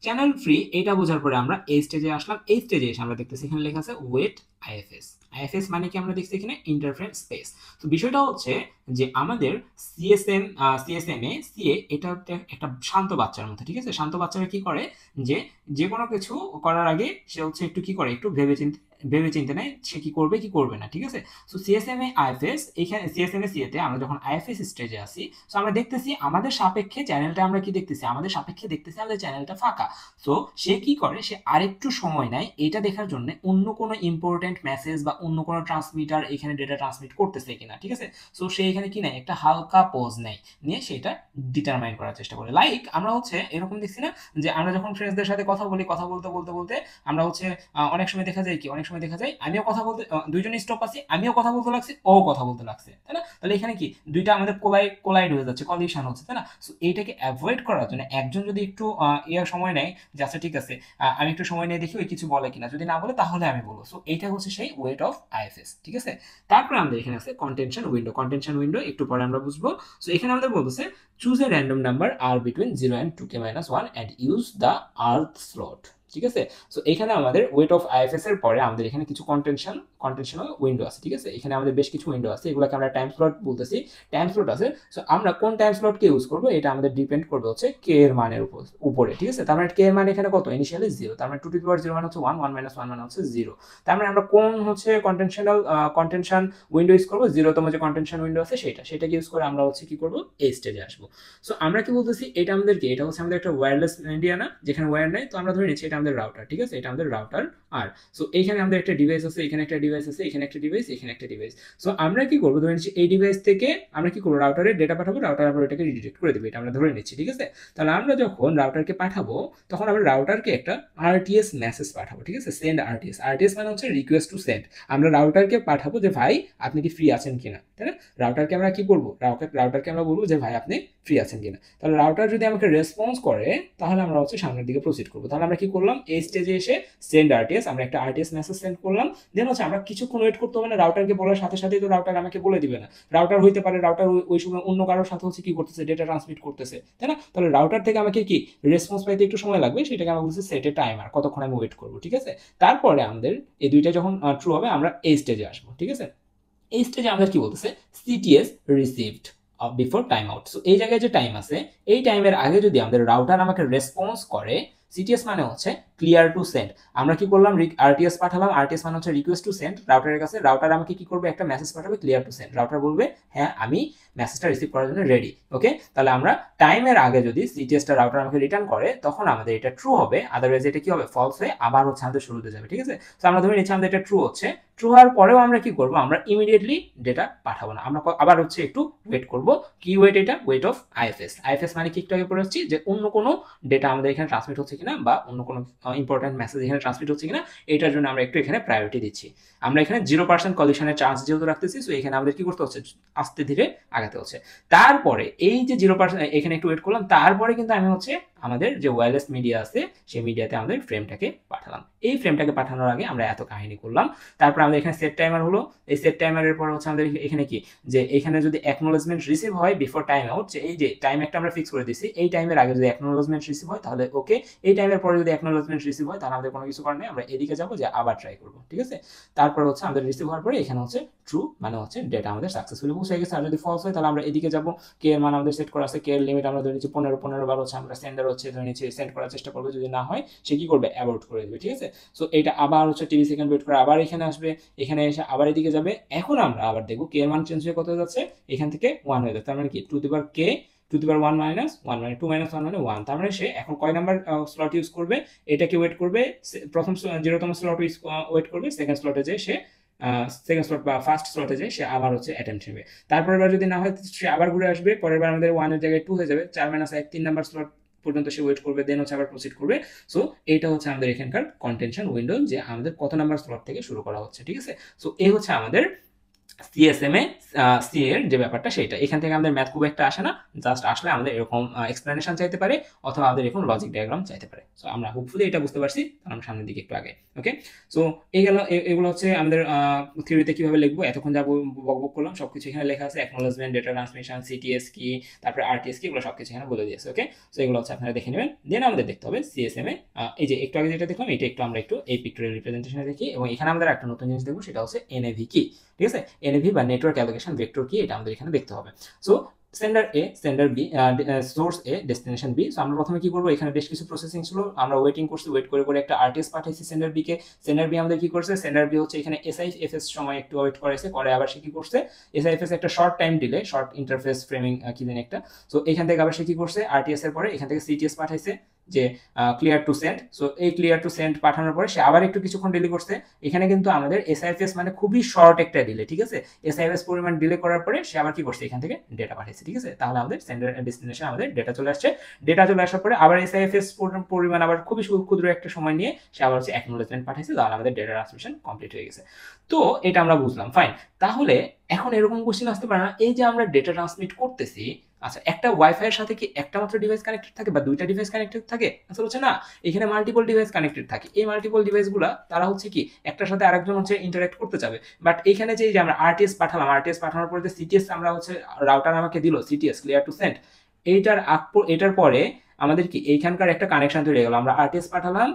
চ্যানেল ফ্রি এটা বোঝার পরে আমরা এই স্টেজে আসলাম। এই স্টেজে এসে আমরা দেখতেছি এখানে লেখা আছে ওয়েট আইএফএস। আইএফএস মানে কি আমরা দেখছি এখানে ইন্টারফ্রেম স্পেস। তো বিষয়টা হচ্ছে যে আমাদের সিএসএম এ সিএ এটা একটা শান্ত বাচ্চার মতো, ঠিক আছে? শান্ত বাচ্চারা কি করে, যে কোনো কিছু করার আগে সে হচ্ছে একটু কি করে, একটু ভেবে চিন্তে নেয় সে কি করবে কি করবে না, ঠিক আছে? সো সিএসএম এ আইএফএস, এখানে সিএসএম এ সিএতে আমরা যখন আইএফএস স্টেজে আসি, সো আমরা দেখতেছি আমাদের সাপেক্ষে চ্যানেলটা, আমরা কি দেখতেছি, আমাদের সাপেক্ষে দেখতেছি আমাদের চ্যানেলটা ফাঁকা। সো সে কি করে, সে আরেকটু সময় নেয় এটা দেখার জন্য অন্য কোনো ইম্পর্টেন্ট মেসেজ বা অন্য কোনো ট্রান্সমিটার এখানে ডেটা ট্রান্সমিট করতেছে কিনা, ঠিক আছে? সো সে এখানে কি নেয়, একটা হালকা পজ নেয়, নিয়ে সেটা ডিটারমাইন করার চেষ্টা করে। লাইক আমরা হচ্ছে এরকম দেখছি না যে আমরা যখন ফ্রেন্ডসদের সাথে কথা বলি, কথা বলতে বলতে বলতে আমরা হচ্ছে অনেক সময় দেখা যায় কি, অনেক সময় দেখা যায় আমিও কথা বলতে, দুইজন স্টপ আছি, আমিও কথা বলতে লাগছি, ও কথা বলতে লাগছে, তাই না? তাহলে এখানে কি দুইটা আমাদের কোলাইড হয়ে যাচ্ছে, কলিশন হচ্ছে, তাই না? সো এইটাকে অ্যাভয়েড করার জন্য একজন যদি একটু সময় নেয় যে আচ্ছা ঠিক আছে আমি একটু সময় নিয়ে দেখি ওই কিছু বলে কিনা, যদি না বলে তাহলে আমি বলবো। সো এইটা হচ্ছে সেই ওয়েট অফ আইএফএস, ঠিক আছে? তারপরে আমাদের এখানে আছে কন্টেনশন উইন্ডো। কন্টেনশন উইন্ডো একটু পরে আমরা বুঝবো। সো এখানে আমাদের বলতেছে choose a random number R between 0 and 2k-1 and use the arth slot, ঠিক আছে? সো এখানে আমাদের ওয়েট অফ আইএফএস এর পরে আমাদের এখানে কিছু কন্টেনশনাল উইন্ডো আছে, ঠিক আছে? এখানে আমাদের বেশ কিছু উইন্ডো আছে, এগুলোকে আমরা টাইম স্লট বলতেছি। টাইম স্লট আছে। সো আমরা কোন টাইম স্লটকে ইউজ করবো এটা আমাদের ডিপেন্ড করবে হচ্ছে কে এর মানের উপরে, ঠিক আছে? তার মানে কে এর মান এখানে কত, ইনিশিয়ালি 0, তার মানে 2 মানে হচ্ছে 1, 1 - 1 মানে হচ্ছে 0। তার মানে আমরা কোন হচ্ছে কন্টেনশন উইন্ডো ইউজ করবো, 0তম যে কন্টেনশন উইন্ডো আছে সেটাকে ইউজ করে আমরা হচ্ছে কি করবো, এই স্টেজে আসবো। সো আমরা কি বলতেছি, এটা আমাদের কি, এটা হচ্ছে আমাদের একটা ওয়্যারলেস মিডিয়া না, যেখানে ওয়্যার নাই, তো আমরা ধরে নিচ্ছি এটা আমাদের রাউটার, ঠিক আছে? এটা আমাদের রাউটার। আর সো এইখানে আমাদের একটা ডিভাইস আছে, এখানে একটা ডিভাইস আছে, এখানে একটা ডিভাইস, এখানে একটা ডিভাইস। সো আমরা কি করবো, ধরে নিচ্ছি এই ডিভাইস থেকে আমরা কি করবো, রাউটারে ডেটা পাঠাবো, রাউটার আবার এটাকে রিডিরেক্ট করে দেবে, এটা আমরা ধরে নিচ্ছি, ঠিক আছে? তাহলে আমরা যখন রাউটারকে পাঠাবো তখন আমরা রাউটারকে একটা আরটিএস মেসেজ পাঠাবো, ঠিক আছে? Send RTS. আরটিএস মানে হচ্ছে রিকোয়েস্ট টু সেন্ড। আমরা রাউটারকে পাঠাবো যে ভাই আপনি কি ফ্রি আছেন কিনা, তাই না? রাউটারকে আমরা কি করবো, রাউটারকে আমরা বলবো যে ভাই আপনি ফ্রি আছেন কিনা। তাহলে রাউটার যদি আমাকে রেসপন্স করে তাহলে আমরা হচ্ছে সামনের দিকে প্রসিড করবো। তাহলে আমরা কি করলাম, এই স্টেজে এসে সেন্ড আরটিএস, আমরা একটা আরটিএস মেসেজ সেন্ড করলাম। দেন হচ্ছে আমরা কিছুক্ষণ ওয়েট করতে হবে না, রাউটারকে বলার সাথে সাথেই তো রাউটার আমাকে বলে দিবে না। রাউটার হইতে পারে রাউটার ওই সময় অন্য কারোর সাথে হচ্ছে কি করতেছে, ডেটা ট্রান্সমিট করতেছে, তাই না? তাহলে রাউটার থেকে আমাকে কি রেসপন্স পাইতে একটু সময় লাগবে, সেটাকে আমরা বলছি সেট এ টাইমার, কতক্ষণ আমি ওয়েট করবো, ঠিক আছে? তারপরে আমাদের এই দুইটা যখন ট্রু হবে আমরা এই স্টেজে আসবো, ঠিক আছে? এই স্টেজে আমাদের কি বলতেছে, CTS received before time out. So এই জায়গায় যে টাইম আছে, এই টাইমের আগে যদি আমাদের রাউটার আমাকে রেসপন্স করে, সিটিএস মানে হচ্ছে ক্লিয়ার টু সেন্ড। আমরা কি করলাম, আরটিএস পাঠালাম, আরটিএস মানে হচ্ছে রিকোয়েস্ট টু সেন্ড রাউটারের কাছে। রাউটার আমাকে কি করবে, একটা মেসেজ পাঠাবে ক্লিয়ার টু সেন্ড। রাউটার বলবে হ্যাঁ আমি মেসেজটা রিসিভ করার জন্য রেডি। ওকে, তাহলে আমরা টাইমের আগে যদি সিটিএসটা রাউটার আমাকে রিটার্ন করে তখন আমাদের এটা ট্রু হবে, আদারওয়াইজ এটা কি হবে, ফলস হয়ে আবার হচ্ছে আমাদের শুরুতে যাবে। ঠিক আছে, তো আমরা ধরে নিচ্ছি আমাদের এটা ট্রু হচ্ছে। ট্রু হওয়ার পরেও আমরা কি করব, আমরা ইমিডিয়েটলি ডেটা পাঠাবো না, আমরা আবার হচ্ছে একটু ওয়েট করব। কি ওয়েট, এটা ওয়েট অফ আইএফএস। আইএফএস মানে কি, একটু আগে পড়ে হচ্ছে যে অন্য কোনো ডেটা আমাদের এখানে ট্রান্সমিট হচ্ছে কিনা বা অন্য কোনো ইম্পর্টেন্ট মেসেজ এখানে ট্রান্সমিট হচ্ছে কিনা, এটার জন্য আমরা একটু এখানে প্রায়োরিটি দিচ্ছি। আমরা এখানে 0% কলিশনের চান্স যেহেতু রাখতেছি, সো এখানে আমাদের কি করতে হচ্ছে, আস্তে ধীরে আগাতে হচ্ছে। তারপরে এই যে 0% এখানে একটু ওয়েট করলাম, তারপরে কিন্তু আমি হচ্ছে আমাদের যে ওয়্যারলেস মিডিয়া আছে সেই মিডিয়াতে আমাদের ফ্রেমটাকে পাঠালাম। এই ফ্রেমটাকে পাঠানোর আগে আমরা এত কাহিনী করলাম। তারপর আমাদের এখানে সেট টাইমার হলো। এই সেট টাইমারের পর হচ্ছে আমাদের এখানে কি, যে এখানে যদি অ্যাকনোলেজমেন্ট রিসিভ হয় বিফোর টাইম আউট, যে এই যে টাইম একটা আমরা ফিক্স করে দিছি, এই টাইমের আগে যদি অ্যাকনোলেজমেন্ট রিসিভ হয় তাহলে ওকে, এই টাইমের পরে যদি অ্যাকনোলেজমেন্ট রিসিভ হয় তাহলে আমাদের কোনো কিছু করার নেই, আমরা এদিকে যাবো যে আবার ট্রাই করবো। ঠিক আছে, তারপর হচ্ছে আমাদের রিসিভ হওয়ার পরে এখানে হচ্ছে ট্রু মানে হচ্ছে ডেটা আমাদের সাকসেসফুলি পৌঁছে গেছে। আর যদি ফলস হয় তাহলে আমরা এদিকে যাবো, কে এর মান আমাদের সেট করা আছে, কে এর লিমিট আমরা ধরে নিচ্ছি 15 বার হচ্ছে আমরা সেন্ডার হচ্ছে ধরে নিচ্ছি সেন্ড করার চেষ্টা করবো, যদি না হয় সে কি করবে, অ্যাবর্ট করে দেবে। ঠিক আছে, সো এটা আবার হচ্ছে 30 সেকেন্ড ওয়েট করে আবার এখানে আসবে, এখানে এসে আবার এদিকে যাবে। এখন আমরা আবার দেখবো কে এর মান চেঞ্জ হয়ে কত হয়ে যাচ্ছে, এখান থেকে 1 হয়ে যাচ্ছে। তার মানে কি, to the power K to the power 1 minus 1 মানে 2 মাইনাস 1 মানে 1। তার মানে সে এখন কয় নাম্বার স্লট ইউজ করবে, এটাকে ওয়েট করবে, প্রথম 0তম স্লট ওয়েট করবে, সেকেন্ড স্লটে যে সে সেকেন্ড স্লট বা ফার্স্ট স্লটে যে সে আবার হচ্ছে অ্যাটেম্পট নেবে। তারপরের বার যদি না হয় সে আবার ঘুরে আসবে, পরের বার আমাদের 1 এর জায়গায় 2 হয়ে যাবে, 4 মাইনাস 1 3 নাম্বার স্লট পর্যন্ত সে ওয়েট করবে, দেন হচ্ছে আবার প্রসিড করবে। সো এইটা হচ্ছে আমাদের এখানকার কন্টেনশন উইন্ডো, যে আমাদের কত নাম্বার স্লট থেকে শুরু করা হচ্ছে। ঠিক আছে, সো এই হচ্ছে আমাদের সিএসএমএ সি এর যে ব্যাপারটা সেটা। এখান থেকে আমাদের ম্যাথ খুব একটা আসে না, জাস্ট আসলে আমাদের এরকম এক্সপ্লেনেশন চাইতে পারে অথবা আমাদের এরকম লজিক ডায়াগ্রাম চাইতে পারে। সো আমরা হোপফুলি এটা বুঝতে পারছি, আমরা সামনের দিকে একটু আগে। ওকে, সো এগুলো হচ্ছে আমাদের থিওরিতে কিভাবে লিখবো, এতক্ষণ যা বকবক করলাম সবকিছু এখানে লেখা আছে। অ্যাকনোলেজমেন্ট, ডেটা ট্রান্সমিশন, সিটিএস কি, তারপরে আরটিএস কি, এগুলো সবকিছু এখানে বলে দিয়েছে। ওকে, সো এগুলো হচ্ছে আপনারা দেখে নেবেন। দেন আমাদের দেখতে হবে সিএসএমএ, এই যে একটু আগে যেটা দেখলাম এটা একটু আমরা একটু এই পিক্টোরিয়াল রিপ্রেজেন্টেশনে দেখি, এবং এখানে আমাদের একটা নতুন জিনিস দেখবো, সেটা হচ্ছে এনএভি কি। ঠিক আছে, এনএভি বা নেটওয়ার্ক অ্যালোকেশন ভেক্টর কি, এটা আমাদের এখানে দেখতে হবে। সো সেন্ডার এ, সেন্ডার বি, সোর্স এ, ডেস্টিনেশন বি। সো আমরা প্রথমে কি করবো, এখানে বেশ কিছু প্রসেসিং ছিল, আমরা ওয়েটিং করছি, ওয়েট করে করে একটা আরটিএস পাঠাইছি সেন্ডার বি কে। সেন্ডার বি আমাদের কি করছে, সেন্ডার বি হচ্ছে এখানে এসআইএফএস সময় একটু ওয়েট করেছে, করে আবার সে কি করছে, এসআইএফএস একটা short time delay, short interface framing কি জানি একটা। সো এখান থেকে আবার সে কি করছে, আরটিএস এর পরে এখান থেকে সিটিএস পাঠাইছে যে ক্লিয়ার টু সেন্ড। সো এই ক্লিয়ার টু সেন্ড পাঠানোর পরে সে আবার একটু কিছুক্ষণ ডিলে করছে। এখানে কিন্তু আমাদের এসআইএফএস মানে খুবই শর্ট একটা ডিলে। ঠিক আছে, এসআইএফএস পরিমাণ ডিলে করার পরে সে আবার কি করছে, এখান থেকে ডেটা পাঠাইছে। ঠিক আছে, তাহলে আমাদের সেন্ডার ডেস্টিনেশন আমাদের ডেটা চলে আসছে। ডেটা চলে আসার পরে আবার এসআইএফএস পরিমাণ আবার খুবই ক্ষুদ্র একটা সময় নিয়ে সে আবার হচ্ছে অ্যাকনোলেজমেন্ট পাঠাইছে, তাহলে আমাদের ডেটা ট্রান্সমিশন কমপ্লিট হয়ে গেছে। তো এটা আমরা বুঝলাম, ফাইন। তাহলে এখন এরকম কোশ্চেন আসতে পারে না, এই যে আমরা ডেটা ট্রান্সমিট করতেছি, আচ্ছা একটা ওয়াইফাই এর সাথে কি একটা মাত্র ডিভাইস কানেক্টেড থাকে বা দুইটা ডিভাইস কানেক্টেড থাকে? আসলে হচ্ছে না, এখানে মাল্টিপল ডিভাইস কানেক্টেড থাকে। এই মাল্টিপল ডিভাইসগুলো তারা হচ্ছে কি একটার সাথে আরেকজন হচ্ছে ইন্টারঅ্যাক্ট করতে যাবে। বাট এখানে যে আমরা আরটিএস পাঠালাম, আরটিএস পাঠানোর পরে যে সিটিএস আমরা হচ্ছে রাউটার আমাকে দিল, সিটিএস ক্লিয়ার টু সেন্ড, এটার পরে আমাদের কি এইখানকার একটা কানেকশন তৈরি হয়ে গেল। আমরা আরটিএস পাঠালাম,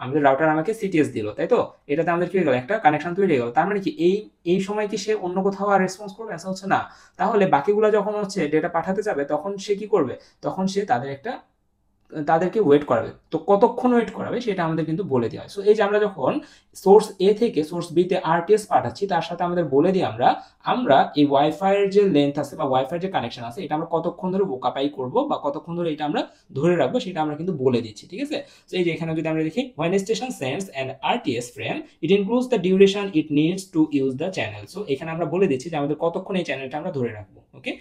আমাদের রাউটার আমাকে সিটিএস দিল, তাই তো? এটাতে আমাদের কি হয়ে গেল, একটা কানেকশন তৈরি হয়ে গেল। তার মানে কি এই সময় কি সে অন্য কোথাও আর রেসপন্স করবে? আসলে হচ্ছে না। তাহলে বাকিগুলো যখন হচ্ছে ডেটা পাঠাতে যাবে তখন সে কি করবে, তখন সে তাদেরকে ওয়েট করাবে। তো কতক্ষণ ওয়েট করাবে সেটা আমাদের কিন্তু বলে দেওয়া হয়। সো এই যে আমরা যখন সোর্স এ থেকে সোর্স বি তে আরটিএস পাঠাচ্ছি, তার সাথে আমাদের বলে দিই আমরা এই ওয়াইফাই এর যে লেন্থ আছে বা ওয়াইফাই যে কানেকশন আছে, এটা আমরা কতক্ষণ ধরে বোকাপাই করব বা কতক্ষণ ধরে এটা আমরা ধরে রাখবো সেটা আমরা কিন্তু বলে দিচ্ছি। ঠিক আছে, তো এই যে এখানে যদি আমরা দেখি, when a station sends an RTS frame it includes the duration it needs to use the channel. So এখানে আমরা বলে দিচ্ছি যে আমাদের কতক্ষণ এই চ্যানেলটা আমরা ধরে রাখবো। ওকে,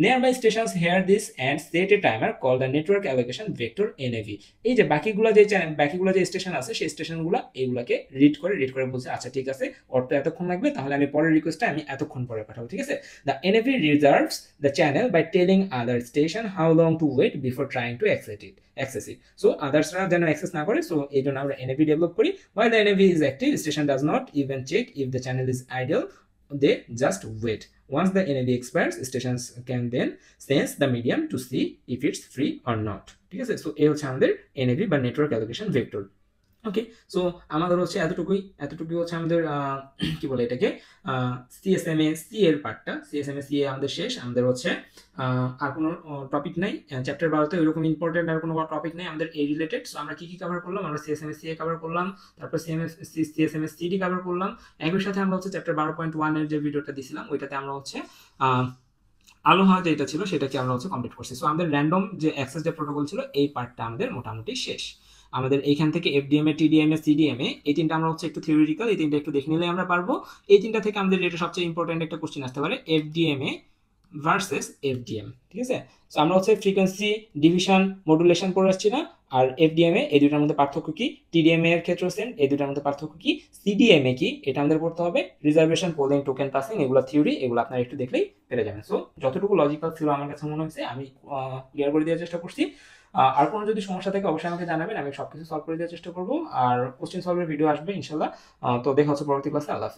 nearby stations hear this and set a timer called the network allocation vector NAV. এই যে বাকিগুলো যে স্টেশন আছে সেই স্টেশনগুলো এইগুলোকে রিড করে বলছে আচ্ছা ঠিক আছে, ওর তো এতক্ষণ লাগবে, তাহলে আমি পরের রিকোয়েস্টটা আমি এতক্ষণ পরে পাঠাবো। ঠিক আছে, the NAV reserves the channel by telling other station how long to wait before trying to access it. So othersরা যেন অ্যাক্সেস না করে, সো এই জন্য আমরা NAV ডেভেলপ করি। While the NAV is active, station does not even check if the channel is idle, they just wait. Once the NAV expires, stations can then sense the medium to see if it's free or not. ঠিক আছে, so এই হচ্ছে আমাদের NAV বা network allocation vector. ওকে, so আমাদের হচ্ছে এতটুকুই হচ্ছে আমাদের কি বলে এটাকে সিএসএমএ সি এর পার্টটা, সিএসএমএ সি এ আমাদের শেষ। আমাদের হচ্ছে আর কোনো টপিক নাই চ্যাপ্টার 12তে, ওইরকম ইম্পর্টেন্ট আর কোনো টপিক নাই আমাদের এই রিলেটেড। সো আমরা কি কি কভার করলাম, আমরা সিএসএমএ সি এ কভার করলাম, তারপর সিএসএমএ সিডি কভার করলাম। একই সাথে আমরা হচ্ছে চ্যাপ্টার 12.1 এর যে ভিডিওটা দিছিলাম ওইটাতে আমরা হচ্ছে আলো হাওয়া যেটা ছিল সেটাকে আমরা হচ্ছে কমপ্লিট করছি। সো আমাদের র্যান্ডম যে অ্যাক্সেস যে প্রোটোকল ছিল এই পার্টটা আমাদের মোটামুটি শেষ। আমাদের এইখান থেকে এফডিএমএ, টিডিএমএ, সিডিএমএ এই তিনটা আমরা হচ্ছে একটু থিওরিটিক্যাল, এই তিনটা একটু দেখে নিলে আমরা পারবো। এই তিনটা থেকে আমাদের এটা সবচেয়ে ইম্পর্টেন্ট একটা কোশ্চেন আসতে পারে, এফডিএমএ ভার্সেস এফডিএম, ঠিক আছে। সো আমরা হচ্ছে ফ্রিকোয়েন্সি ডিভিশন মডুলেশন করে আসছি না, আর এফডিএমএ এই দুটার মধ্যে পার্থক্য কি, টিডিএমএ এর ক্ষেত্রেও সেম, এই দুটার মধ্যে পার্থক্য কি, সিডিএমএ কি এটা আমাদের পড়তে হবে, রিজার্ভেশন, পোলিং, টোকেন পাসিং, এগুলো থিওরি, এগুলো আপনারা একটু দেখলেই পেরে যাবেন। সো যতটুকু লজিক্যাল ছিল আমার কাছে মনে হয়েছে আমি ক্লিয়ার করে দেওয়ার চেষ্টা করছি। আর কোনো যদি সমস্যা থাকে অবশ্যই আমাকে জানাবেন, আমি সবকিছু সলভ করে দেওয়ার চেষ্টা করবো। আর কোশ্চেন সলভের ভিডিও আসবে ইনশাল্লাহ। তো দেখা হচ্ছে পরবর্তী ক্লাসে। আল্লাহ হাফেজ।